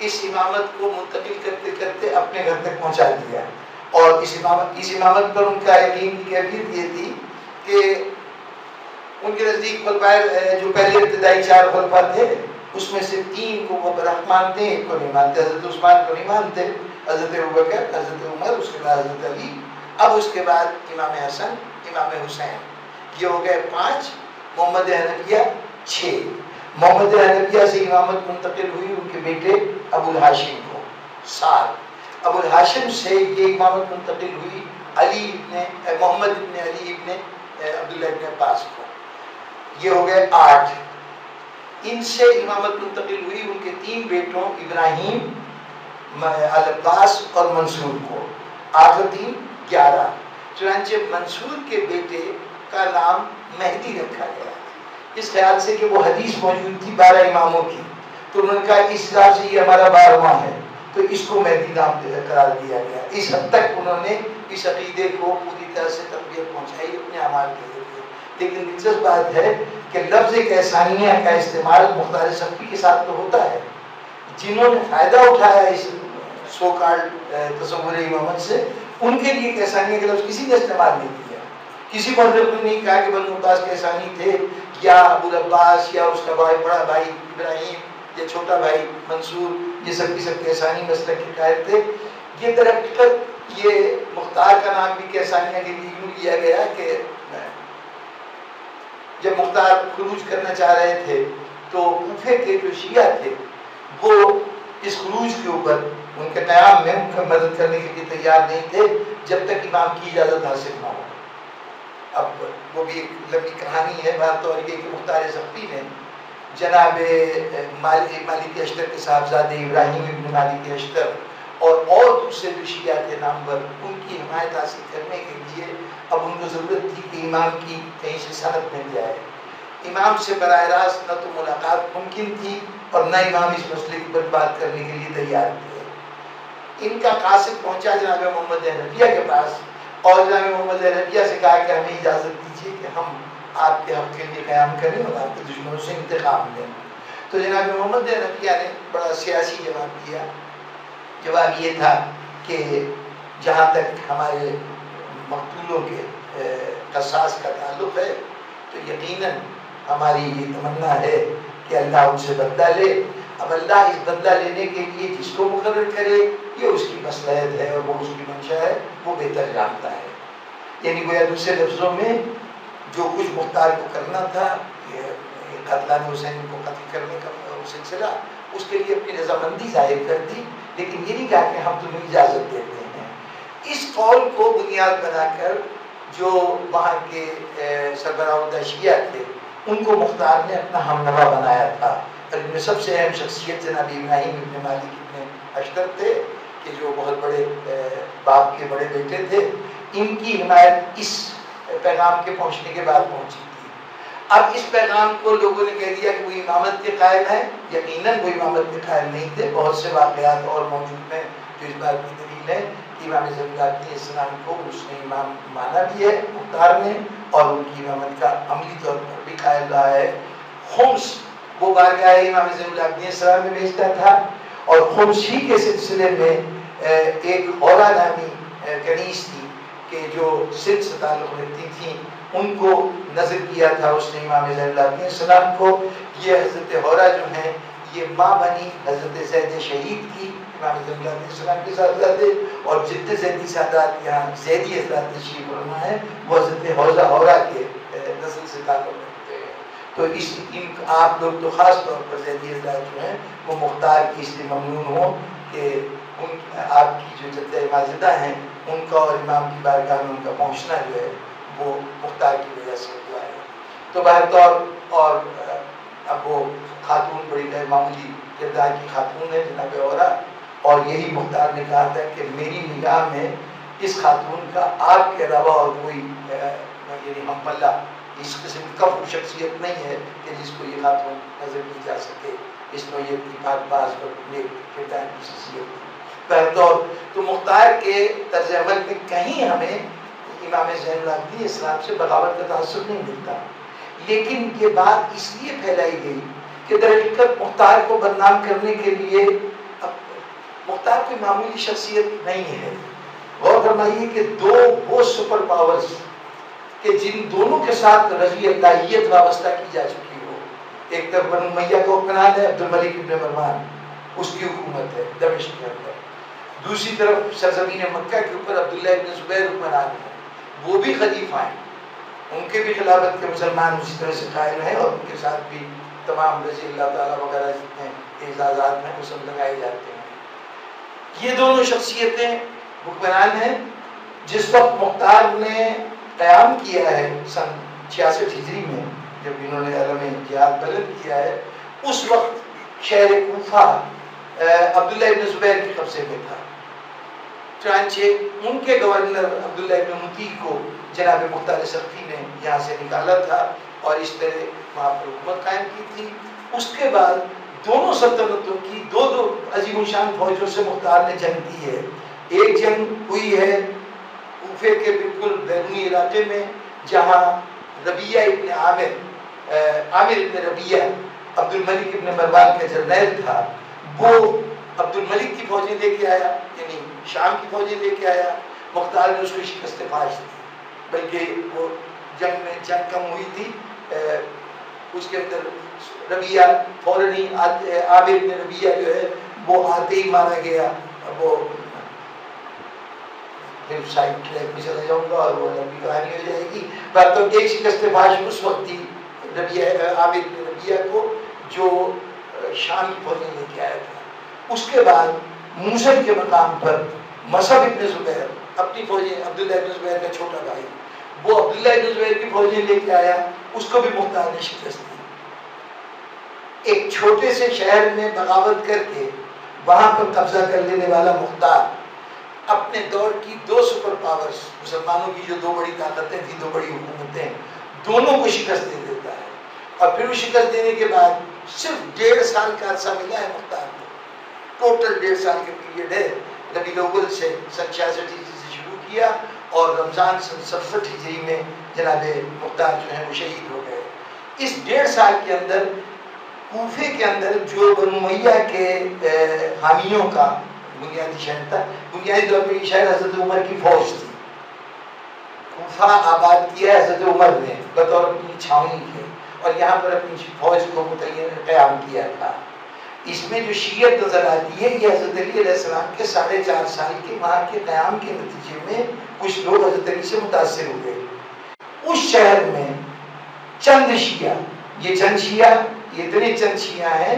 اس امامت کو منتقل کرتے کرتے اپنے گھر تک پہنچا دیا، اور اس امامت پر ان کا یقین کی کیفیت یہ تھی کہ ان کے نزدیک خلفائے جو پہلے ابتدائی 4 خلفاء تھے اس میں سے 3 کو وہ برحق مانتے ہیں، ایک کو نہیں مانتے۔ حضرت عثمان کو نہیں مانتے، حضرت ابوبکر، حضرت عمر، اس کے بعد حضرت علی، اب اس کے بعد امام حسن، امام حسین، یہ ہو گئے 5۔ محمد حنفیہ 6۔ محمد حنفیہ سے امامت منتقل ہوئی ان کے بیٹے ابو الہاشم کو 7۔ ابو الہاشم سے یہ امامت منتقل ہوئی محمد ابن علی ابن عبداللہ ابن عباس کو، یہ ہو گئے 8۔ ان سے امامت منتقل ہوئی ان کے 3 بیٹوں ابراہیم، العباس اور منصور کو، 8 اور 3 11۔ چنانچہ منصور کے بیٹے کا نام مہدی رکھا گیا اس خیال سے کہ وہ حدیث موجود تھی 12 اماموں کی، تو انہوں نے کہا اس حساب سے یہ ہمارا 12واں ہے تو اس کو مہدی نام قرار دیا گیا۔ اس حد تک انہوں نے اس عقیدے کو پوری طرح سے تربیت پہنچائی اپنے اعمال کے ذریعے۔ لیکن دلچسپ بات ہے کہ لفظ کیسانیہ کا استعمال مختار سقفی کے ساتھ تو ہوتا ہے، جنہوں نے فائدہ اٹھایا اس سو کالڈ تصور امامت سے، ان کے لیے کیسانیہ کا لفظ کسی نے استعمال نہیں کیا۔ کسی مورخ نے نہیں کہا کہ بنو عباس کیسانی تھے، یا ابو العباس، یا اس کا بڑا بھائی ابراہیم، یا چھوٹا بھائی منصور، یہ سب کی سب کیسانی مسلک کے قائل تھے۔ یہ در حقیقت یہ مختار کا نام بھی کیسانیہ کے لیے یوں لیا گیا کہ جب مختار خروج کرنا چاہ رہے تھے تو کوفے کے جو شیعہ تھے وہ اس خروج کے اوپر ان کے قیام میں ان کی مدد کرنے کے لیے تیار نہیں تھے جب تک امام کی اجازت حاصل نہ ہو۔ اب وہ بھی ایک لمبی کہانی ہے، بات تو یہ کہ مختار سقفی نے جناب مالک اشتر کے صاحبزادے ابراہیم ابن مالک اشتر اور دوسرے جو شیعہ تھے نامور، ان کی حمایت حاصل کرنے کے لیے اب ان کو ضرورت تھی کہ امام کی کہیں سے سند مل جائے۔ امام سے براہ راست نہ تو ملاقات ممکن تھی اور نہ امام اس مسئلے پر بات کرنے کے لیے تیار تھے۔ ان کا قاصد پہنچا جناب محمد حنفیہ کے پاس اور جناب محمد حنفیہ سے کہا کہ ہمیں اجازت دیجیے کہ ہم آپ کے حق کے لیے قیام کریں اور آپ کے دشمنوں سے انتقام لیں۔ تو جناب محمد حنفیہ نے بڑا سیاسی جواب دیا۔ جواب یہ تھا کہ جہاں تک ہمارے مقتولوں کے قصاص کا تعلق ہے تو یقیناً ہماری یہ تمنا ہے کہ اللہ ان سے بدلہ لے۔ اب اللہ اس بدلہ لینے کے لیے جس کو مقرر کرے یہ اس کی مصلحت ہے اور وہ اس کی منشا ہے، وہ بہتر جانتا ہے۔ یعنی گویا دوسرے لفظوں میں جو کچھ مختار کو کرنا تھا، قاتلان حسین کو قتل کرنے کا سلسلہ، اس کے لیے اپنی رضامندی ظاہر کر دی، لیکن یہ نہیں کہا کہ ہم تمہیں اجازت دیتے ہیں۔ اس قول کو بنیاد بنا کر جو وہاں کے سربراہ شیعہ تھے ان کو مختار نے اپنا ہمنوا بنایا تھا، اور ان میں سب سے اہم شخصیت جناب ابراہیم ابن مالک ابن اشتر تھے کہ جو بہت بڑے باپ کے بڑے بیٹے تھے۔ ان کی حمایت اس پیغام کے پہنچنے کے بعد پہنچی تھی۔ اب اس پیغام کو لوگوں نے کہہ دیا کہ وہ امامت کے قائل ہیں، یقیناً وہ امامت کے قائل نہیں تھے۔ بہت سے واقعات اور موجود ہیں جو اس بات کی دلیل ہے کہ امام زین العابدین السلام کو اس نے امام مانا بھی ہے مختار نے، اور ان کی امامت کا عملی طور پر بھی قائل رہا ہے۔ خمس وہ بارگاہ امام زین العابدین السلام میں بھیجتا تھا، اور خمس ہی کے سلسلے میں ایک ہورا نامی کنیز تھی کہ جو سندھ سے تعلق رکھتی تھیں، ان کو نظر کیا تھا اس نے امام زین العابدین السلام کو۔ یہ حضرت ہورا جو ہیں یہ ماں بنی حضرت زید شہید کی، امام زین العابدین السلام کے صاحبزادے، اور جد زیدی سادات یہاں زیدی حضرات تشریف فرما ہے، وہ حضرت حوزہ ہورا کے نسل سے تعلق رکھتے ہیں۔ تو ان آپ لوگ تو خاص طور پر زیدی حضرات جو ہیں وہ مختار کی اس لیے ممنون ہوں کہ ان آپ کی جو جدہ ماجدہ ہیں ان کا اور امام کی بارگاہ میں ان کا پہنچنا جو ہے وہ مختار کی وجہ سے ہوا ہے۔ تو بہرطور اور اب وہ خاتون بڑی غیر معمولی کردار کی خاتون ہے جناب اورا، اور یہی مختار نے کہا تھا کہ میری نگاہ میں اس خاتون کا آپ کے علاوہ اور کوئی یعنی ہم پلہ اس قسم کا شخصیت نہیں ہے کہ جس کو یہ خاتون نظر کی جا سکے۔ اس نوعیت کی پاک باز اور نیک کردار کی شخصیت تھی۔ بہرطور تو مختار کے طرز عمل میں کہیں ہمیں امام زین العابدین اسلام سے بغاوت کا تعصب نہیں ملتا، لیکن یہ بات اس لیے پھیلائی گئی کہ در حقیقت مختار کو بدنام کرنے کے لیے مختار کوئی معمولی شخصیت نہیں ہے۔ غور فرمائیے کہ دو وہ سپر پاورز کہ جن دونوں کے ساتھ رضی اللہیت وابستہ کی جا چکی ہو، ایک طرف بنو امیہ کا حکمران ہے عبد الملک ابن مروان، اس کی حکومت ہے دمشق کے اندر، دوسری طرف سرزمین مکہ کے اوپر عبداللہ ابن زبیر حکمران ہے، وہ بھی خلیفہ ہیں، ان کے بھی خلافت کے مسلمان اسی طرح سے قائل ہیں، اور ان کے ساتھ بھی تمام رضی اللہ تعالیٰ وغیرہ جتنے اعزازات ہیں وہ سب لگائے جاتے ہیں۔ یہ دونوں شخصیتیں حکمران ہیں۔ جس وقت مختار نے قیام کیا ہے سن 66 ہجری میں، جب انہوں نے علم جہاد بلند کیا ہے، اس وقت شہر کوفہ عبداللہ ابن زبیر کے قبضے میں تھا، چنانچہ ان کے گورنر عبداللہ ابن مطیع کو جناب مختار سقفی نے یہاں سے نکالا تھا اور اس طرح وہاں پر حکومت قائم کی تھی۔ اس کے بعد دونوں سلطنتوں کی دو عظیم الشان فوجوں سے مختار نے جنگ کی ہے۔ ایک جنگ ہوئی ہے کوفے کے بالکل بیرونی علاقے میں، جہاں ربیعہ ابن عامر ابن ربیعہ عبد الملک ابن مروان کا جرنیل تھا، وہ عبد الملک کی فوجیں لے کے آیا، یعنی شام کی فوجیں لے کے آیا۔ مختار نے اس کو شکست فاش دی، بلکہ وہ جنگ میں جنگ کم ہوئی تھی، اس کے اندر ربیعہ فوراً ہی عامر ابن ربیعہ جو ہے وہ آتے ہی مارا گیا۔ وہ پھر سائڈ ٹریک میں چلا جاؤں گا اور وہ لمبی کہانی ہو جائے گی۔ بات تو ایک شکست فاش اس وقت تھی عامر ابن ربیعہ کو جو شام کی فوجیں لے کے آیا تھا۔ اس کے بعد موسل کے مقام پر مصعب ابن زبیر اپنی فوجیں، عبداللہ ابن زبیر کا چھوٹا بھائی، وہ عبداللہ ابن زبیر کی فوجیں لے کے آیا، اس کو بھی مختار نے شکست دی۔ ایک چھوٹے سے شہر میں بغاوت کر کے وہاں پر قبضہ کر لینے والا مختار اپنے دور کی دو سپر پاورز، مسلمانوں کی جو دو بڑی طاقتیں تھیں، دو بڑی حکومتیں، دونوں کو شکست دے دیتا ہے۔ اور پھر وہ شکست دینے کے بعد صرف 1.5 سال کا عرصہ ملا ہے مختار کو، ٹوٹل 1.5 سال کا پیریڈ ہے۔ ربیع الاول سے سن 66 ہجری سے شروع کیا اور رمضان سن 67 ہجری میں جناب مختار جو ہے وہ شہید ہو گئے۔ اس 1.5 سال کے اندر کوفے کے اندر جو بنو امیہ کے حامیوں کا بنیادی شہر تھا، بنیادی طور پر یہ شہر حضرت عمر کی فوج تھی، کوفہ آباد کیا ہے حضرت عمر نے بطور اپنی چھاونی کے، اور یہاں پر اپنی فوج کو متعین قیام کیا تھا۔ اس میں جو شیعت نظر آتی ہے یہ حضرت علی علیہ السلام کے 4.5 سال کے وہاں کے قیام کے نتیجے میں کچھ لوگ حضرت علی سے متاثر ہوئے۔ اس شہر میں چند شیعہ، یہ چند شیعہ، یہ اتنے چند شیعہ ہیں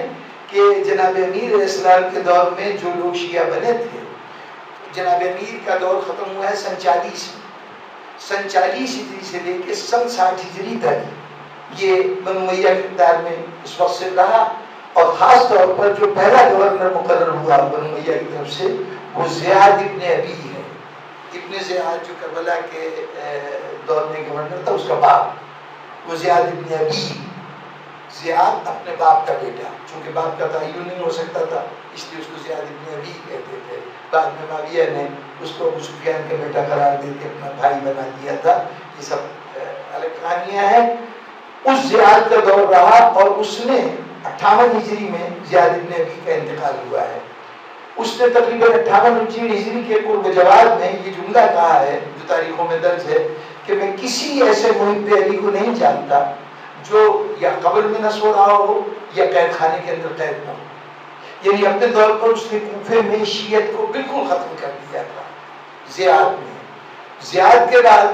کہ جناب امیر علیہ السلام کے دور میں جو لوگ شیعہ بنے تھے، جناب امیر کا دور ختم ہوا ہے سن 40 میں، سن 40 ہجری سے لے کے سن 60 ہجری تک یہ بنو امیہ کے اقتدار میں اس وقت سے رہا۔ اور خاص طور پر جو پہلا گورنر مقرر ہوا بنو امیہ کی طرف سے وہ زیاد ابن ابی ہے، ابن زیاد جو کربلا کے دور میں گورنر تھا، اس کا باپ، وہ زیاد ابن ابی، زیاد اپنے باپ کا بیٹا، چونکہ باپ کا تعین نہیں ہو سکتا تھا اس لیے اس کو زیاد ابن ابی کہتے تھے۔ بعد میں معاویہ نے اس کو ابو سفیان کا بیٹا قرار دے کے اپنا بھائی بنا دیا تھا۔ یہ سب الگ کہانیاں ہیں۔ اس زیاد کا دور رہا اور اس نے 58 ہجری میں زیاد ابن ابی کا انتقال ہوا ہے۔ اس نے تقریباً 58 ہجری کے قرب جواب میں یہ جملہ کہا ہے جو تاریخوں میں درج ہے کہ میں کسی ایسے محب علی کو نہیں جانتا جو یا قبر میں نہ سو رہا ہو یا قید خانے کے اندر قید نہ ہو۔ یعنی اپنے طور پر اس نے کوفے میں شیعت کو بالکل ختم کر دیا تھا زیاد نے۔ زیاد کے بعد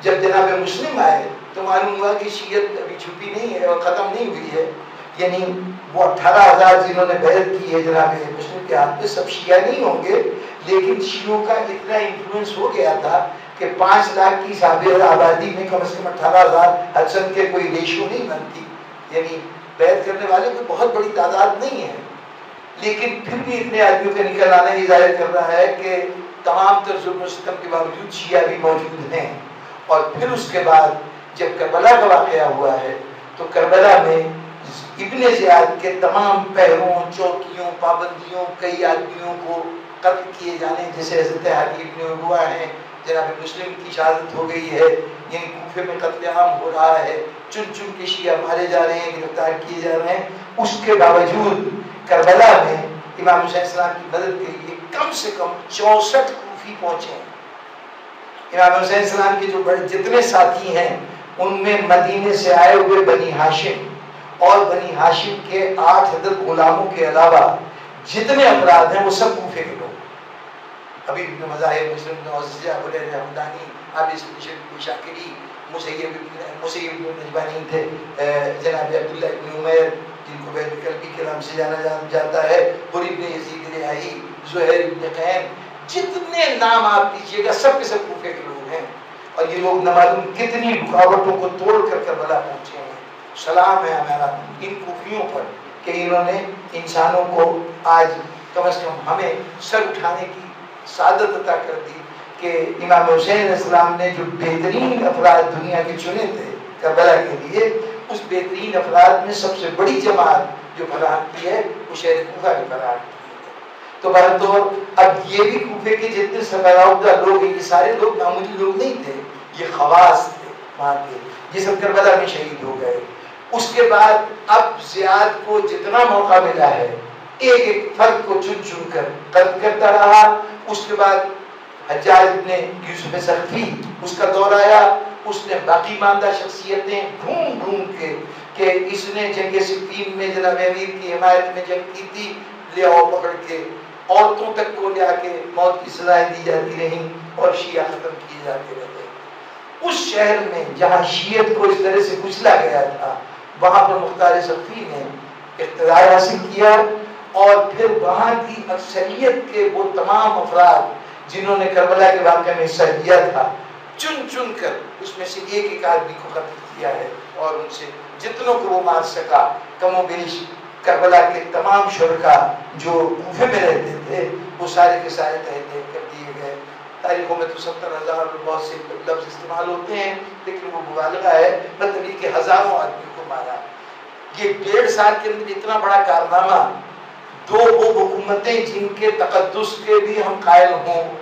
جب جناب مسلم آئے تو معلوم ہوا کہ شیعت ابھی چھپی نہیں ہے اور ختم نہیں ہوئی ہے، یعنی وہ 18,000 جنہوں نے بیعت کی ہے جناب مسلم کے ہاتھ میں سب شیعہ نہیں ہوں گے، لیکن شیعوں کا اتنا انفلوئنس ہو گیا تھا کہ 5 لاکھ کی صابر آبادی میں کم از کم 18,000 ہر کے کوئی ریشو نہیں بنتی، یعنی بیعت کرنے والے کوئی بہت بڑی تعداد نہیں ہے، لیکن پھر بھی اتنے آدمیوں کا نکل آنا یہ ظاہر کر رہا ہے کہ تمام تر ظلم و ستم کے باوجود شیعہ بھی موجود ہیں۔ اور پھر اس کے بعد جب کربلا کا واقعہ ہوا ہے تو کربلا میں ابن زیاد کے تمام پہروں، چوکیوں، پابندیوں، کئی آدمیوں کو قتل کیے جانے، جیسے حضرت علی ابن عروہ ہیں، جناب مسلم کی شہادت ہو گئی ہے، یعنی کوفے میں قتل عام ہو رہا ہے، چن چن کے شیعہ مارے جا رہے ہیں، گرفتار کیے جا رہے ہیں۔ اس کے باوجود کربلا میں امام حسین السلام کی مدد کے لیے کم سے کم 64 کوفی پہنچے ہیں۔ امام حسین السلام کے جو بڑے جتنے ساتھی ہیں ان میں مدینے سے آئے ہوئے بنی ہاشم اور بنی ہاشم کے 8 عدد غلاموں کے علاوہ جتنے افراد ہیں وہ سب کوفے کے لوگ، حبیب بن مذاہب، مسلم بن عزیزہ، ابو الحسن حمدانی، عابس بن شریف بن شاکری، مسیب بن نجبانی تھے، جناب عبداللہ بن عمیر جن کو بیت قلبی کے نام سے جانا جاتا ہے، بری بن یزید ریاحی، زہیر بن قین، جتنے نام آپ لیجیے گا سب کے سب کوفے کے لوگ ہیں، اور یہ لوگ نہ معلوم کتنی رکاوٹوں کو توڑ کر کربلا پہنچے ہیں۔ سلام ہے ہمارا ان کوفیوں پر کہ انہوں نے انسانوں کو آج کم از کم ہمیں سر اٹھانے کی سعادت عطا کر دی کہ امام حسین علیہ السلام نے جو بہترین افراد دنیا کے چنے تھے کربلا کے لیے، اس بہترین افراد میں سب سے بڑی جماعت جو فراہم کی ہے وہ شہر کوفہ نے فراہم کی ہے۔ تو بہرطور اب یہ بھی کوفے کے جتنے سربراہ لوگ ہیں یہ سارے لوگ معمولی لوگ نہیں تھے، یہ خواص تھے وہاں کے، یہ سب کربلا میں شہید ہو گئے۔ اس کے بعد اب زیاد کو جتنا موقع ملا ہے ایک ایک فرد کو چن چن کر قتل کرتا رہا۔ اس کے بعد حجاج ابن یوسف سقفی اس کا دور آیا، اس نے باقی ماندہ شخصیتیں ڈھونڈ ڈھونڈ کے کہ اس نے جنگ صفین میں جناب امیر کی حمایت میں جنگ کی تھی، لے آؤ پکڑ کے، عورتوں تک کو لے آ کے موت کی سزائیں دی جاتی رہیں اور شیعہ ختم کیے جاتے رہے۔ اس شہر میں جہاں شیعت کو اس طرح سے کچلا گیا تھا وہاں پر مختار سقفی نے اقتدار حاصل کیا اور پھر وہاں کی اکثریت کے وہ تمام افراد جنہوں نے کربلا کے واقعے میں حصہ لیا تھا، چن چن کر اس میں سے ایک ایک آدمی کو قتل کیا ہے، اور ان سے جتنوں کو وہ مار سکا کم و بیش کربلا کے تمام شرکاء جو کوفے میں رہتے تھے وہ سارے کے سارے تہہ تہہ کر دیے گئے۔ تاریخوں میں تو 70,000 اور بہت سے لفظ استعمال ہوتے ہیں، لیکن وہ مبالغہ ہے، مطلب یہ کہ ہزاروں آدمیوں کو مارا۔ یہ 1.5 سال کے اندر اتنا بڑا کارنامہ، دو وہ حکومتیں جن کے تقدس کے بھی ہم قائل ہوں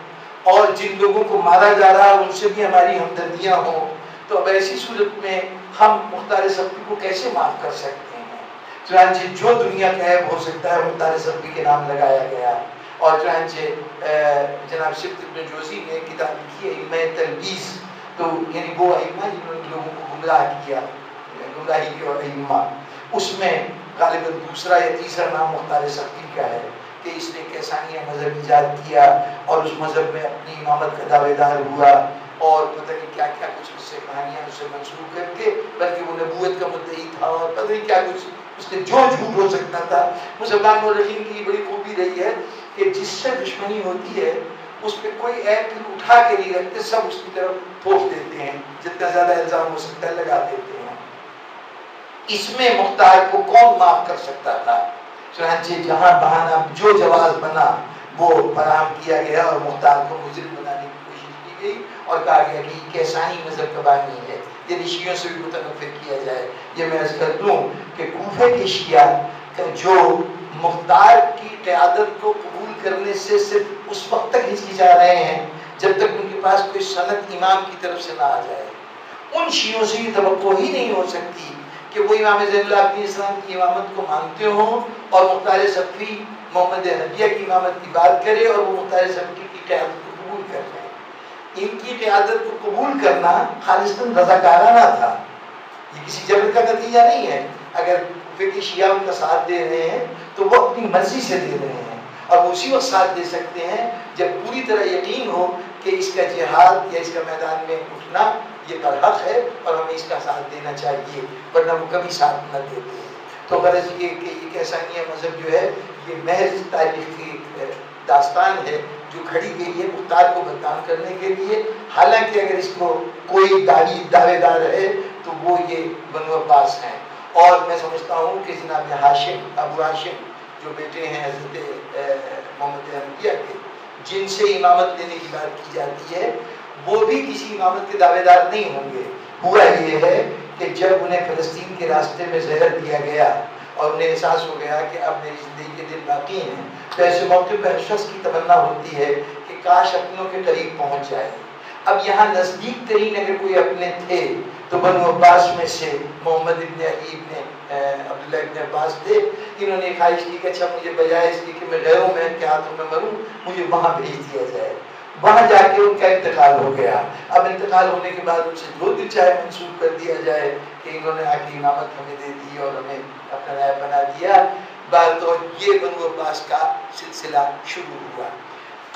اور جن لوگوں کو مارا جا رہا ہے ان سے بھی ہماری ہمدردیاں ہوں، تو اب ایسی صورت میں ہم مختار سبتی کو کیسے معاف کر سکتے ہیں؟ چنانچہ جو دنیا کا عیب ہو سکتا ہے مختار سبتی کے نام لگایا گیا، اور چنانچہ جناب سبت ابن جوزی نے کتاب لکھی ہے ائمہ تلبیس، تو یعنی وہ ائمہ جنہوں نے لوگوں کو گمراہ کیا، گمراہی کی اور ائمہ، اس میں غالباً دوسرا یا تیسرا نام مختار سبتی کا ہے کہ اس نے کیسانیہ مذہب ایجاد کیا اور اس مذہب میں اپنی امامت کا دعوے دار ہوا، اور پتہ نہیں کیا کیا کچھ اس سے کہانیاں اسے منسوخ کر کے، بلکہ وہ نبوت کا مدعی تھا اور پتہ نہیں کیا کچھ اس نے جو جھوٹ ہو سکتا تھا۔ مسلمان مورخین کی بڑی خوبی رہی ہے کہ جس سے دشمنی ہوتی ہے اس پہ کوئی عیب پھر اٹھا کے نہیں رکھتے، سب اس کی طرف ٹھوک دیتے ہیں، جتنا زیادہ الزام ہو سکتا ہے لگا دیتے ہیں۔ اس میں مختار کو کون معاف کر سکتا تھا؟ چنانچہ جہاں بہانہ جو جواز بنا وہ فراہم کیا گیا اور مختار کو مجرم بنانے کی کوشش کی گئی اور کہا گیا کہ یہ کیسانی مذہب کا بانی ہے، یہ شیعوں سے بھی متنفر کیا جائے۔ یہ میں عرض کر دوں کہ کوفے کے شیعہ جو مختار کی قیادت کو قبول کرنے سے صرف اس وقت تک ہچکچا رہے ہیں جب تک ان کے پاس کوئی سند امام کی طرف سے نہ آ جائے، ان شیعوں سے یہ توقع ہی نہیں ہو سکتی کہ وہ امام زین العابدین اسلام کی امامت کو مانتے ہوں اور مختار سبتی محمد حنفیہ کی امامت کی بات کرے اور وہ مختار سبتی کی قیادت کو قبول کر لیں۔ ان کی قیادت کو قبول کرنا خالصتاً رضاکارانہ تھا، یہ کسی جبر کا نتیجہ نہیں ہے۔ اگر کوفے کے شیعہ ان کا ساتھ دے رہے ہیں تو وہ اپنی مرضی سے دے رہے ہیں، اور وہ اسی وقت ساتھ دے سکتے ہیں جب پوری طرح یقین ہو کہ اس کا جہاد یا اس کا میدان میں اٹھنا یہ برحق ہے اور ہمیں اس کا ساتھ دینا چاہیے، ورنہ وہ کبھی ساتھ نہ دیتے۔ تو غرض یہ کہ یہ کیسانیہ مذہب جو ہے یہ محض تاریخ کی ایک داستان ہے جو کھڑی گئی ہے مختار کو بدنام کرنے کے لیے، حالانکہ اگر اس کو کوئی دعوے دار ہے تو وہ یہ بنو عباس ہیں۔ اور میں سمجھتا ہوں کہ جناب ہاشم، ابو ہاشم جو بیٹے ہیں حضرت محمد حنفیہ کے، جن سے امامت لینے کی بات کی جاتی ہے، وہ بھی کسی امامت کے دعوے دار نہیں ہوں گے۔ ہوا یہ ہے کہ جب انہیں فلسطین کے راستے میں زہر دیا گیا اور انہیں احساس ہو گیا کہ اب میری زندگی کے دن باقی ہیں، تو ایسے موقع پہ ہر شخص کی تمنا ہوتی ہے کہ کاش اپنوں کے قریب پہنچ جائے۔ اب یہاں نزدیک ترین اگر کوئی اپنے تھے تو بنو عباس میں سے محمد ابن علی ابن عبداللہ ابن عباس تھے۔ انہوں نے خواہش کی کہ اچھا مجھے بجائے اس کی کہ میں غیروں میں کے ہاتھوں میں مروں، مجھے وہاں بھیج دیا جائے۔ وہاں جا کے ان کا انتقال ہو گیا۔ اب انتقال ہونے کے بعد ان سے جو دل چاہے منسوخ کر دیا جائے کہ انہوں نے آ کے امامت ہمیں دے دی اور ہمیں اپنا نائب بنا دیا، بات اور یہ بنو عباس کا سلسلہ شروع ہوا۔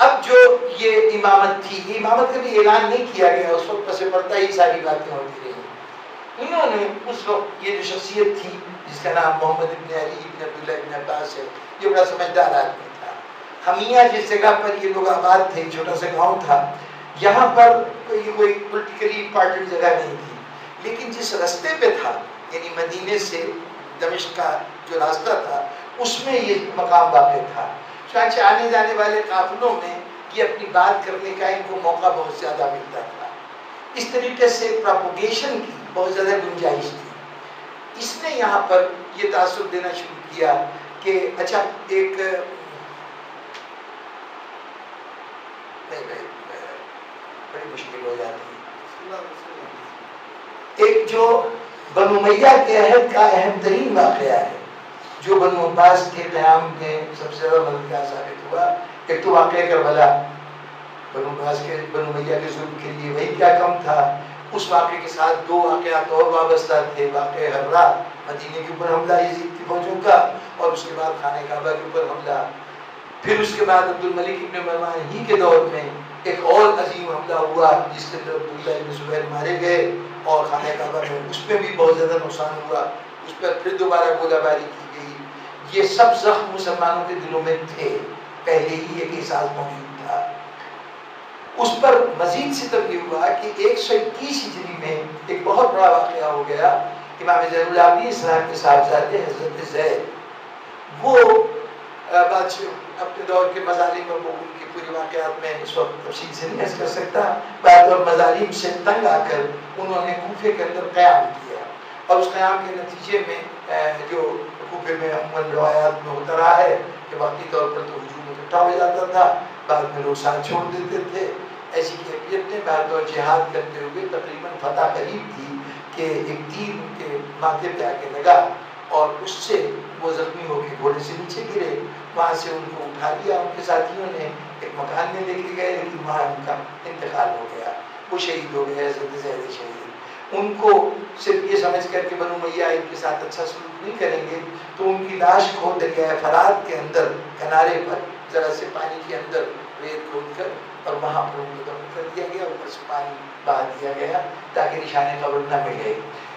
اب جو یہ امامت تھی، یہ امامت کا بھی اعلان نہیں کیا گیا، اس وقت پس پردہ ہی ساری باتیں ہوتی رہی۔ انہوں نے اس وقت یہ جو شخصیت تھی جس کا نام محمد ابن علی ابن عبداللہ ابن عباس ہے، یہ بڑا سمجھدار آدمی تھا۔ حمیہ جس جگہ پر یہ لوگ آباد تھے، چھوٹا سا گاؤں تھا، یہاں پر کوئی پولیٹیکلی امپارٹنٹ جگہ نہیں تھی، لیکن جس راستے پہ تھا یعنی مدینے سے دمشق کا جو راستہ تھا اس میں یہ مقام واقع تھا۔ چنانچہ آنے جانے والے قافلوں میں یہ اپنی بات کرنے کا ان کو موقع بہت زیادہ ملتا تھا۔ اس طریقے سے پروپیگیشن کی بہت زیادہ گنجائش تھی۔ اس نے یہاں پر یہ تاثر دینا شروع کیا کہ اچھا ایک بڑی مشکل ہو جاتی ہے، ایک جو بنو امیہ کے عہد کا اہم ترین واقعہ ہے جو بنو عباس کے قیام میں سب سے زیادہ مددگار ثابت ہوا۔ ایک تو واقعہ کربلا، بنو عباس کے بنو امیہ کے ظلم کے لیے وہی کیا کم تھا، اس واقعے کے ساتھ دو واقعات اور وابستہ تھے۔ واقعہ ہررا، مدینے کے اوپر حملہ یزید کی فوجوں کا، اور اس کے بعد خانہ کعبہ کے اوپر حملہ۔ پھر اس کے بعد عبد الملک ابن مروان ہی کے دور میں ایک اور عظیم حملہ ہوا جس کے اندر عبداللہ ابن زبیر مارے گئے اور خانہ کعبہ میں اس میں بھی بہت زیادہ نقصان ہوا۔ اس پر پھر دوبارہ گولہ باری کی گئی۔ یہ سب زخم مسلمانوں کے دلوں میں تھے، پہلے ہی ایک احساس موجود تھا۔ اس پر مزید ستم یہ ہوا کہ 121 ہجری میں ایک بہت بڑا واقعہ ہو گیا۔ امام زین العابدین اسلام کے صاحبزادے حضرت زید، وہ بادشاہ اپنے دور کے مظالم اور ان کی پوری واقعات میں اس وقت تفصیل سے نہیں عرض کر سکتا، بعد اور مظالم سے تنگ آ کر انہوں نے کوفے کے اندر قیام کیا، اور اس قیام کے نتیجے میں جو کوفے میں عموماً روایات میں ہوتا رہا ہے کہ وقتی طور پر تو ہجوم اکٹھا ہو جاتا تھا، بعد میں لوگ ساتھ چھوڑ دیتے تھے۔ ایسی کیفیت نے بعد اور جہاد کرتے ہوئے تقریباً فتح قریب تھی کہ ایک تیر ان کے ماتھے پہ آ کے لگا اور اس سے وہ زخمی ہو کے گھوڑے سے نیچے گرے۔ وہاں سے ان کو اٹھا لیا ان کے ساتھیوں نے، ایک مکان میں لے کے گئے، لیکن وہاں ان کا انتقال ہو گیا، وہ شہید ہو گئے، حضرت زید شہید۔ ان کو صرف یہ سمجھ کر کے بنو امیہ ان کے ساتھ اچھا سلوک نہیں کریں گے، تو ان کی لاش کو دریائے فرات کے اندر کنارے پر ذرا سے پانی کے اندر ریت کھود کر اور وہاں پر ان کو دفن کر دیا گیا، اوپر سے پانی بہا دیا گیا تاکہ نشان قبر نہ ملے۔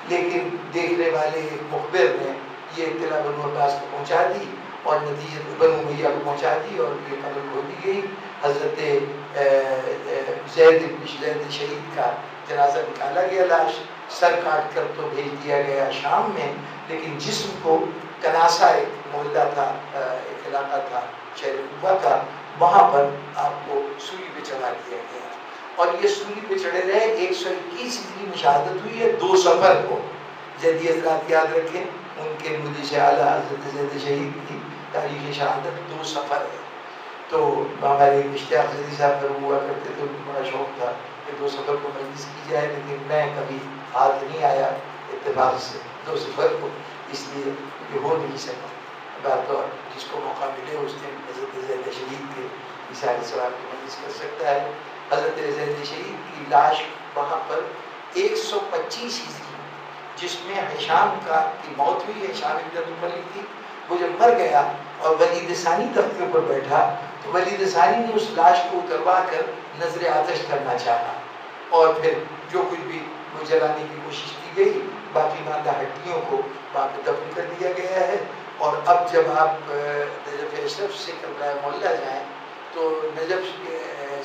لیکن دیکھنے والے مخبر نے یہ اطلاع بنو عباس کو پہنچا دی اور نتیجے بنو امیہ کو پہنچا دی اور یہ قبر کھود دی گئی۔ حضرت زید بن زید شہید کا جنازہ نکالا گیا، لاش سر کاٹ کر تو بھیج دیا گیا شام میں، لیکن جسم کو کناسا ایک محلہ تھا، ایک علاقہ تھا شہر کوفہ کا، وہاں پر آپ کو سولی پہ چڑھا دیا گیا، اور یہ سولی پہ چڑھے رہے۔ 121 ہجری میں شہادت ہوئی ہے 2 سفر کو۔ زیدی حضرات یاد رکھیں، ان کے مجلس اعلیٰ حضرت زید شہید کی تاریخ شہادت 2 سفر ہے۔ تو ہمارے اشتیاق زیدی صاحب پر ہوا کرتے تھے، ان کو بڑا شوق تھا کہ 2 سفر کو مجلس کی جائے، لیکن میں کبھی ہاتھ نہیں آیا اتفاق سے 2 سفر کو، اس لیے یہ ہو نہیں سکا۔ بات اور جس کو موقع ملے اس دن حضرت زید شہید کے مثال ثواب کی مجلس کر سکتا ہے۔ حضرت زید شہید کی لاش وہاں پر 125 ہجری، جس میں ہشام کی موت ہوئی، ہشام ابن عبد الملک تھی، وہ جب مر گیا اور ولید ثانی تخت کے اوپر بیٹھا تو ولید ثانی نے اس لاش کو اتروا کر نظر آتش کرنا چاہا، اور پھر جو کچھ بھی وہ جلانے کی کوشش کی گئی، باقی ماندہ ہڈیوں کو وہاں پہ دفن کر دیا گیا ہے۔ اور اب جب آپ نجف اشرف سے کربلا معلیٰ جائیں تو نجف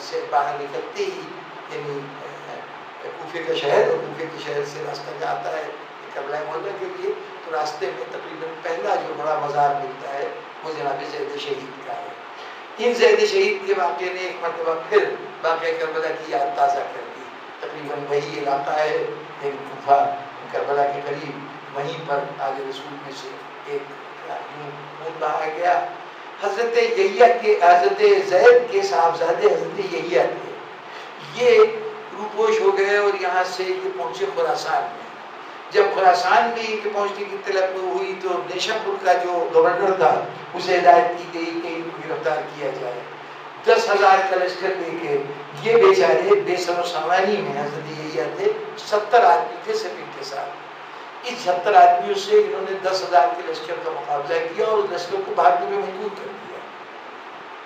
سے باہر نکلتے ہی، یعنی کوفے کا شہر، اور کوفے کے شہر سے راستہ جاتا ہے کربلا معلیٰ کے لیے، تو راستے میں تقریباً پہلا جو بڑا مزار ملتا ہے وہ جناب زید شہید کا ہے۔ ان زید شہید کے واقعے نے ایک مرتبہ پھر واقعہ کربلا کی یاد تازہ کر دی۔ تقریباً وہی علاقہ ہے کوفہ کربلا کے قریب، وہیں پر آل رسول میں سے ایک خون بہایا گیا۔ حضرت یحییٰ کے، حضرت زید کے صاحبزادے حضرت یحییٰ تھے، یہ روپوش ہو گئے اور یہاں سے یہ پہنچے خراسان میں۔ جب خراسان میں ان کے پہنچنے کی اطلاع ہوئی تو نیشا پور کا جو گورنر تھا اسے ہدایت کی گئی کہ ان کو گرفتار کیا جائے۔ 10,000 کا لشکر لے کے یہ بیچارے بے سر و سامانی میں، حضرت یحییٰ تھے 70 آدمی تھے صرف ان کے ساتھ، اس 70 آدمیوں سے انہوں نے 10,000 کے لشکر کا مقابلہ کیا اور اس لشکر کو بھاگنے میں مجبور کر دیا۔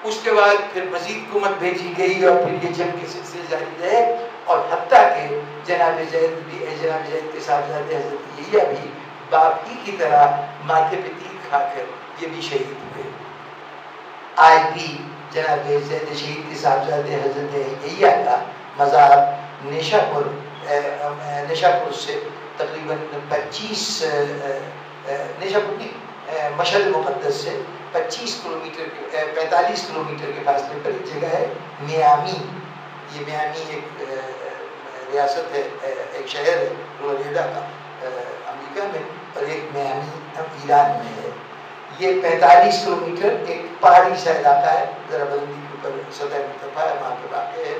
اس کے بعد پھر مزید قوت بھیجی گئی اور پھر یہ جنگ کے سلسلے جاری رہے، اور حتیٰ کہ جناب زید کے صاحبزادے حضرت یحییٰ بھی باپ ہی کی طرح ماتھے پہ تیر کھا کر یہ بھی شہید ہوئے۔ آج بھی جناب زید شہید کے صاحبزادے حضرت یحییٰ کا مزار نیشاپور سے تقریباً 25 مشہد مقدس سے 45 کلومیٹر کے فاصلے پر ایک جگہ ہے میامی۔ یہ میامی ایک ریاست ہے، ایک شہر ہے فلوریڈا کا امریکہ میں، اور ایک میامی ایران میں ہے۔ یہ 45 کلومیٹر ایک پہاڑی سا علاقہ ہے، ذرا بلندی کے اوپر سطح مرتفع ہے، وہاں پہ واقع ہے۔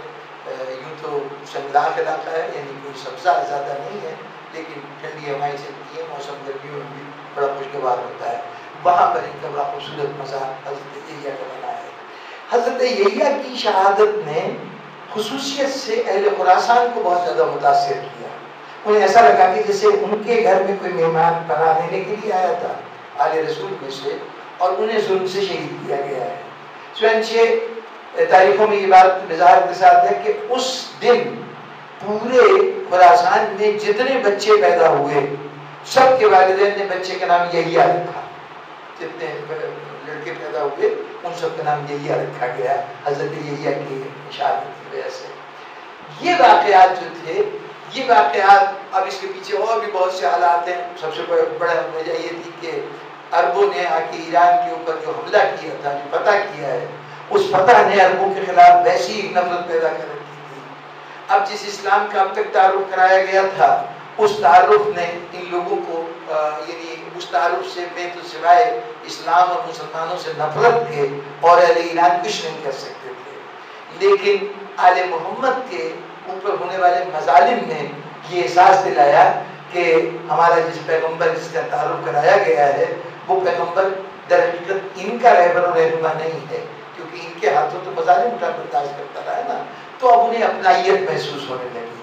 یوں تو سنگلاخ علاقہ ہے، یعنی کوئی سبزہ زیادہ نہیں ہے، لیکن ٹھنڈی ہوائیں چلتی ہیں، موسم گرمیوں میں بھی بڑا خوشگوار ہوتا ہے۔ وہاں پر ایک بڑا خوبصورت مزار حضرت یحییٰ کا بنا ہے۔ حضرت یحییٰ کی شہادت نے خصوصیت سے اہل خراسان کو بہت زیادہ متاثر کیا۔ انہیں ایسا لگا کہ جیسے ان کے گھر میں کوئی مہمان پناہ لینے کے لیے آیا تھا آل رسول میں سے، اور انہیں ظلم سے شہید کیا گیا ہے۔ چنانچہ تاریخوں میں یہ بات وضاحت کے ساتھ ہے کہ اس دن پورے خراسان میں جتنے بچے پیدا ہوئے سب کے والدین نے بچے کا نام یحییٰ رکھا، جتنے لڑکے پیدا ہوئے ان سب کا نام یحییٰ رکھا گیا حضرت یحییٰ کی شہادت کی وجہ سے۔ یہ واقعات جو تھے، یہ واقعات، اب اس کے پیچھے اور بھی بہت سے حالات ہیں۔ سب سے بڑا وجہ یہ تھی کہ عربوں نے آ کے ایران کے اوپر جو حملہ کیا تھا، جو فتح کیا ہے، اس فتح نے عربوں کے خلاف ویسی ایک نفرت پیدا کر رکھی تھی۔ اب جس اسلام کا اب تک تعارف کرایا گیا تھا، اس تعارف نے ان لوگوں کو یعنی اس تعارف سے میں تو سوائے اسلام اور مسلمانوں سے نفرت کے اور اہل ایران کچھ نہیں کر سکتے تھے، لیکن آل محمد کے اوپر ہونے والے مظالم نے یہ احساس دلایا کہ ہمارا جس پیغمبر جس کا تعارف کرایا گیا ہے وہ پیغمبر در حقیقت ان کا رہبر و رہنما نہیں ہے، کیونکہ ان کے ہاتھوں تو مظالم اٹھا برداشت کرتا رہا ہے نا، تو اب انہیں اپنائیت محسوس ہونے لگی۔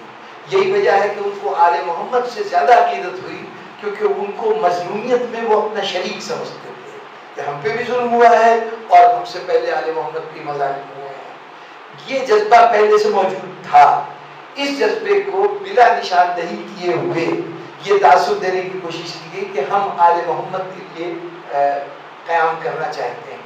یہی وجہ ہے کہ ان کو آل محمد سے زیادہ عقیدت ہوئی، کیونکہ ان کو مظلومیت میں وہ اپنا شریک سمجھتے تھے کہ ہم پہ بھی ظلم ہوا ہے اور ہم سے پہلے آل محمد بھی مظالم ہوئے ہیں۔ یہ جذبہ پہلے سے موجود تھا۔ اس جذبے کو بلا نشاندہی کیے ہوئے یہ تعصب دینے کی کوشش کی گئی کہ ہم آل محمد کے لیے قیام کرنا چاہتے ہیں۔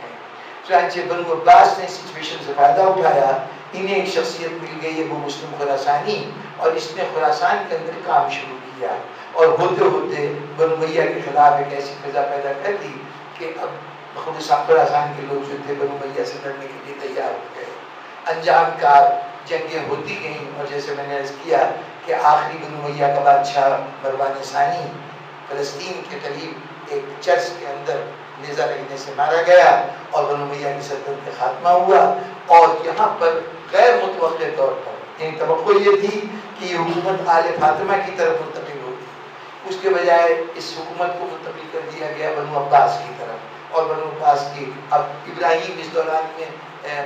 چنانچہ بنو عباس نے سچویشن سے فائدہ اٹھایا، انہیں ایک شخصیت مل گئی ابو مسلم خراسانی، اور اس نے خراسان کے اندر کام شروع کیا، اور ہوتے ہوتے بنو امیہ کے خلاف ایک ایسی فضا پیدا کر دی کہ اب خود خراسان کے لوگ جو تھے بنو امیہ سے لڑنے کے لیے تیار ہو گئے۔ انجام کار جنگیں ہوتی گئیں، اور جیسے میں نے عرض کیا کہ آخری بنو امیہ کا بادشاہ مروان ثانی فلسطین کے قریب ایک چرچ کے اندر نیزہ لگنے سے مارا گیا، اور بنو امیہ کی سلطنت کا خاتمہ ہوا۔ اور یہاں پر غیر متوقع طور پر یعنی توقع یہ تھی کہ یہ حکومت آل فاطمہ کی طرف منتقل ہوگی، اس کے بجائے اس حکومت کو منتقل کر دیا گیا بنو عباس کی طرف، اور بنو عباس کی اب ابراہیم اس دوران میں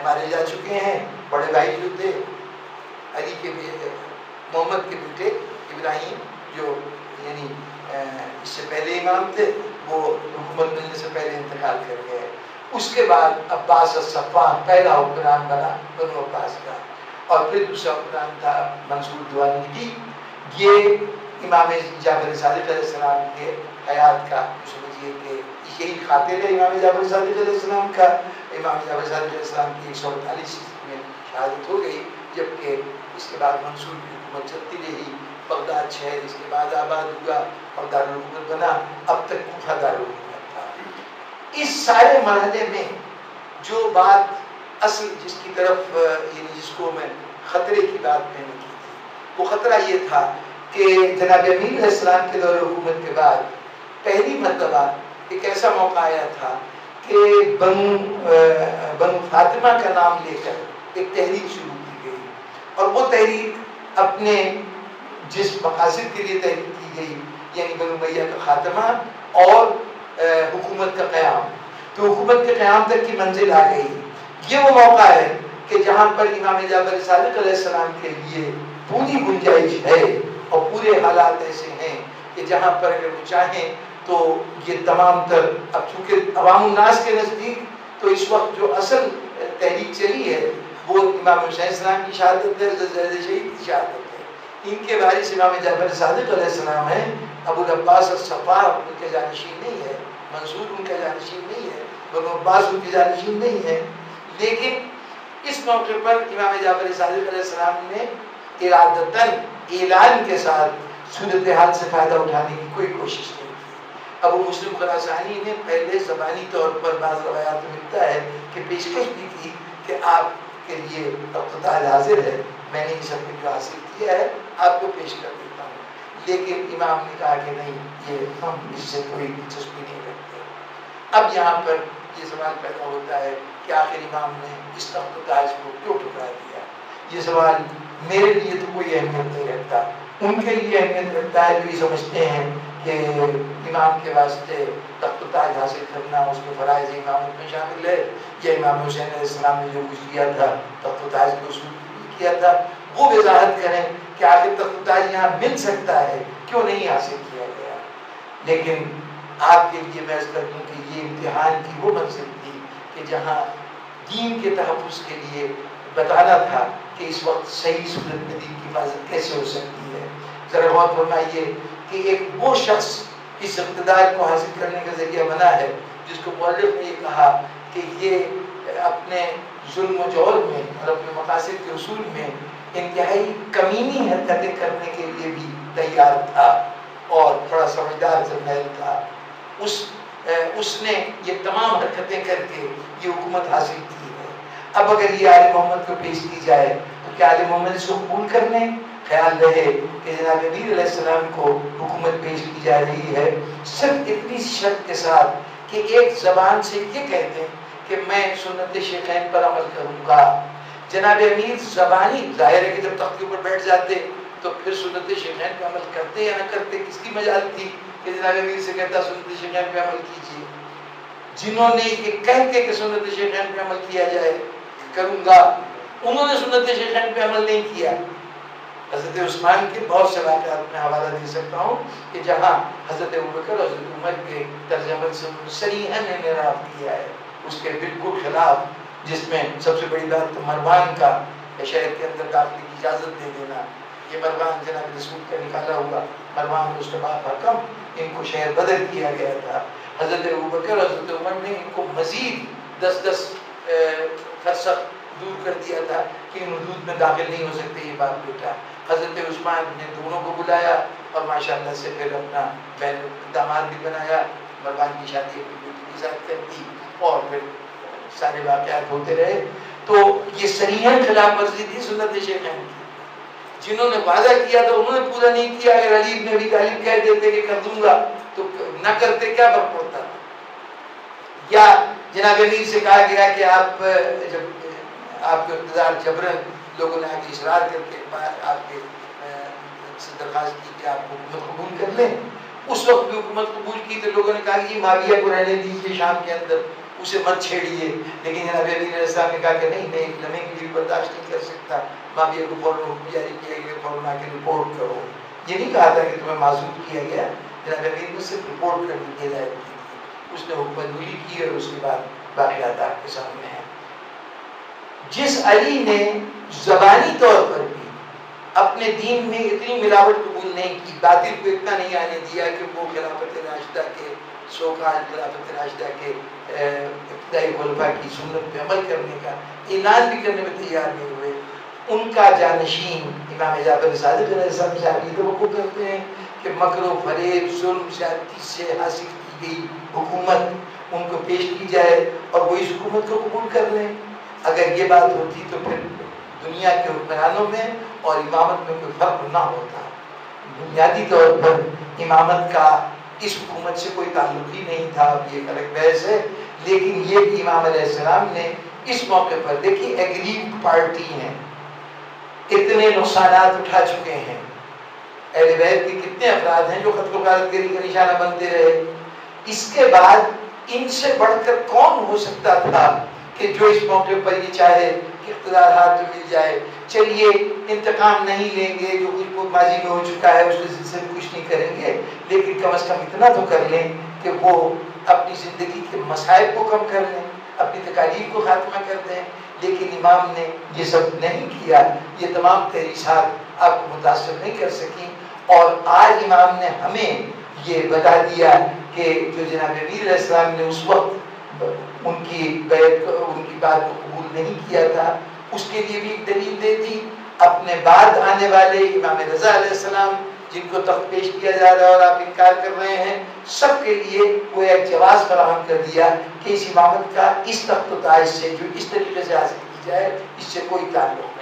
مارے جا چکے ہیں۔ بڑے بھائی جو تھے علی کے بیٹے محمد کے بیٹے ابراہیم، جو یعنی اس سے پہلے امام تھے، وہ حکومت ملنے سے پہلے انتقال کر گئے۔ اس کے بعد عباس الصفان پہلا حکمران بنا بنو عباس کا، اور پھر دوسرا حکمران تھا منصور دوانیکی۔ یہ امام جعفر صادق علیہ السلام کے حیات کا سمجھیے کہ یہی خاطر ہے امام جعفر صادق علیہ السلام کا۔ امام جعفر صادق علیہ السلام کی 148 میں شہادت ہو گئی، جبکہ اس کے بعد منصور کی حکومت چلتی رہی۔ بغداد شہر اس کے بعد آباد ہوا اور دارالحکومت بنا، اب تک کوفہ دارالحکومت تھا۔ اس سارے مرحلے میں جو بات اصل جس کی طرف یعنی جس کو میں خطرے کی بات میں نے کی تھی، وہ خطرہ یہ تھا کہ جناب امین علیہ السلام کے دور حکومت کے بعد پہلی مرتبہ ایک ایسا موقع آیا تھا کہ بنو فاطمہ کا نام لے کر ایک تحریک شروع کی گئی، اور وہ تحریک اپنے جس مقاصد کے لیے تحریک کی گئی یعنی بنو امیہ کا خاتمہ اور حکومت کا قیام، تو حکومت کے قیام تک کی منزل آ گئی۔ یہ وہ موقع ہے کہ جہاں پر امام جعفر صادق علیہ السلام کے لیے پوری گنجائش ہے، اور پورے حالات ایسے ہیں کہ جہاں پر اگر وہ چاہیں تو یہ تمام تر، اب چونکہ عوام الناس کے نزدیک تو اس وقت جو اصل تحریک چلی ہے وہ امام حسین السلام کی شہادت ہے، زید شہید کی شہادت ہے۔ ان کے وارث امام جعفر صادق علیہ السلام ہیں۔ ابو العباس الصفار ان کے جانشین نہیں ہے، منصور ان کا جانشین نہیں ہے، بنو عباس ان کے جانشین نہیں ہے، لیکن اس موقع پر امام جعفر صادق علیہ السلام نے ارادتاً اعلان کے ساتھ صورتحال سے فائدہ اٹھانے کی کوئی کوشش نہیں کی۔ ابو مسلم خراسانی نے پہلے زبانی طور پر بعض روایات میں ملتا ہے کہ پیشکش بھی کی کہ آپ کے لیے تاج حاضر ہے، میں نے اس سب کو حاصل کیا ہے، آپ کو پیش کر دیتا ہوں، لیکن امام نے کہا کہ نہیں، یہ ہم اس سے کوئی دلچسپی نہیں رکھتے۔ اب یہاں پر یہ سوال پیدا ہوتا ہے کہ آخر امام نے اس تخت و تاج کو کیوں ٹھکرا دیا؟ یہ سوال میرے لیے تو کوئی اہمیت نہیں رکھتا، ان کے لیے اہمیت رکھتا ہے جو یہ سمجھتے ہیں کہ امام کے واسطے تخت و تاج حاصل کرنا اس کے فرائض امامت میں شامل ہے، یا امام حسین علیہ السلام نے جو کچھ کیا تھا تخت و تاج کے اصول بھی کیا تھا، وہ وضاحت کریں کہ آخر تخت و تاج یہاں مل سکتا ہے، کیوں نہیں حاصل کیا گیا۔ لیکن آپ کے لیے میں عرض کر دوں کہ یہ امتحان کی وہ منزل تھی کہ جہاں دین کے تحفظ کے لیے بتانا تھا کہ اس وقت صحیح صورت میں دین کی حفاظت کیسے ہو سکتی ہے۔ ذرا غور فرمائیے کہ ایک وہ شخص اس اقتدار کو حاصل کرنے کا ذریعہ بنا ہے جس کو مؤلف نے یہ کہا کہ یہ اپنے ظلم و جور میں اور اپنے مقاصد کے اصول میں انتہائی کمینی حرکتیں کرنے کے لیے بھی تیار تھا اور تھوڑا سمجھدار جرنیل تھا. اس نے یہ تمام حرکتیں کر کے یہ حکومت حاصل کی ہے. اب اگر یہ آل محمد کو پیش کی جائے تو کیا آل محمد اس کو قبول کر لیں؟ خیال رہے کہ جناب امیر علیہ السلام کو حکومت پیش کی جا رہی ہے صرف اتنی شرط کے ساتھ کہ ایک زبان سے یہ کہتے ہیں کہ میں سنت شیخین پر عمل کروں گا. جناب امیر زبانی ظاہر ہے کہ جب تخت کے اوپر بیٹھ جاتے تو پھر سنت شیخین پہ عمل کرتے یا نہ کرتے کس کی مجال تھی کہ جناب امیر سے کہتا سنت شیخین پہ عمل کیجیے. جنہوں نے یہ کہہ کے کہ سنت شیخین پہ عمل کیا جائے کروں گا انہوں نے سنت شیخین پہ عمل نہیں کیا. حضرت عثمان کے بہت سے واقعات میں حوالہ دے سکتا ہوں کہ جہاں حضرت ابوبکر اور حضرت عمر کے طرز عمل سے صریحاً انحراف کیا ہے اس کے بالکل خلاف، جس میں سب سے بڑی بات تو مروان کا شہر کے اندر داخلے کی اجازت دے دینا. یہ مروان جناب رسول کا نکالا ہوا مروان اس کے بعد حکم، ان کو شہر بدر کیا گیا تھا. حضرت ابوبکر اور حضرت عمر نے ان کو مزید 10 فرسخ دور کر دیا تھا کہ ان حدود میں داخل نہیں ہو سکتے یہ باپ بیٹا. حضرت عثمان نے دونوں کو بلایا اور ماشاءاللہ سے پھر اپنا بہن داماد بھی بنایا. مروان کی شادی اپنی بیٹی کے ساتھ کر دی اور پھر سارے واقعات ہوتے رہے. تو یہ صریحاً خلاف ورزی تھی سنت شیخین کی. جنہوں نے وعدہ کیا تھا انہوں نے پورا نہیں کیا. اگر علی بن ابی طالب کہہ دیتے کہ کر دوں گا تو نہ کرتے کیا فرق پڑتا. یا جناب امیر سے کہا گیا کہ آپ جب آپ کے اقتدار جبرن لوگوں نے آگے اصرار کر کے آپ کے سے درخواست کی کہ آپ حکومت قبول کر لیں. اس وقت بھی حکومت قبول کی تو لوگوں نے کہا کہ یہ معاویہ کو رہنے دیجیے شام کے اندر، اسے مت چھیڑیے. لیکن جناب امیر علیہ السلام نے کہا کہ نہیں، میں ایک لمحے کے لیے برداشت نہیں کر سکتا. معاویہ کو فوراً حکم جاری کیا گیا فوراً آ کے رپورٹ کرو. یہ نہیں کہا تھا کہ تمہیں معذور کیا گیا. جناب امیر نے صرف رپورٹ کرنے کی ہدایت کی تھی. اس نے حکومت دوری کی اور اس کے بعد واقعات آپ کے سامنے ہیں. جس علی نے زبانی طور پر بھی اپنے دین میں اتنی ملاوٹ قبول نہیں کی، باطل کو اتنا نہیں آنے دیا کہ وہ خلافت راشدہ کے سوکال خلافت راشدہ کے ابتدائی خلفاء کی سنت پہ عمل کرنے کا اعلان بھی کرنے میں تیار نہیں ہوئے. ان کا جانشین امام جعفر صادق علیہ السلام سے آپ یہ توقع کرتے ہیں کہ مکر و فریب ظلم زیادتی سے حاصل کی گئی حکومت ان کو پیش کی جائے اور وہ اس حکومت کو قبول کر لیں. اگر یہ بات ہوتی تو پھر دنیا کے حکمرانوں میں اور امامت میں کوئی فرق نہ ہوتا. بنیادی طور پر امامت کا اس حکومت سے کوئی تعلق ہی نہیں تھا. یہ ایک الگ بحث ہے. لیکن یہ بھی امام علیہ السلام نے اس موقع پر دیکھیے ایگریڈ پارٹی ہیں، اتنے نقصانات اٹھا چکے ہیں. اہل بیت کے کتنے افراد ہیں جو قتل و غارت گری کا نشانہ بنتے رہے. اس کے بعد ان سے بڑھ کر کون ہو سکتا تھا کہ جو اس موقع پر یہ چاہے کہ اقتدار ہاتھ میں مل جائے. چلیے انتقام نہیں لیں گے، جو کچھ ماضی میں ہو چکا ہے اس کے سلسلے میں کچھ نہیں کریں گے، لیکن کم از کم اتنا تو کر لیں کہ وہ اپنی زندگی کے مسائل کو کم کر لیں، اپنی تکالیف کو خاتمہ کر دیں. لیکن امام نے یہ سب نہیں کیا. یہ تمام تحریصات آپ کو متاثر نہیں کر سکیں. اور آج امام نے ہمیں یہ بتا دیا کہ جو جناب امیر علیہ السلام نے اس وقت ان کی بات کو قبول نہیں کیا تھا، اس کے لیے بھی ایک دلیل دے دی. اپنے بعد آنے والے امام رضا علیہ السلام جن کو تخت پیش کیا جا رہا ہے اور آپ انکار کر رہے ہیں، سب کے لیے وہ ایک جواز فراہم کر دیا کہ اس امامت کا اس تخت و تاج سے جو اس طریقے سے حاصل کی جائے اس سے کوئی تعلق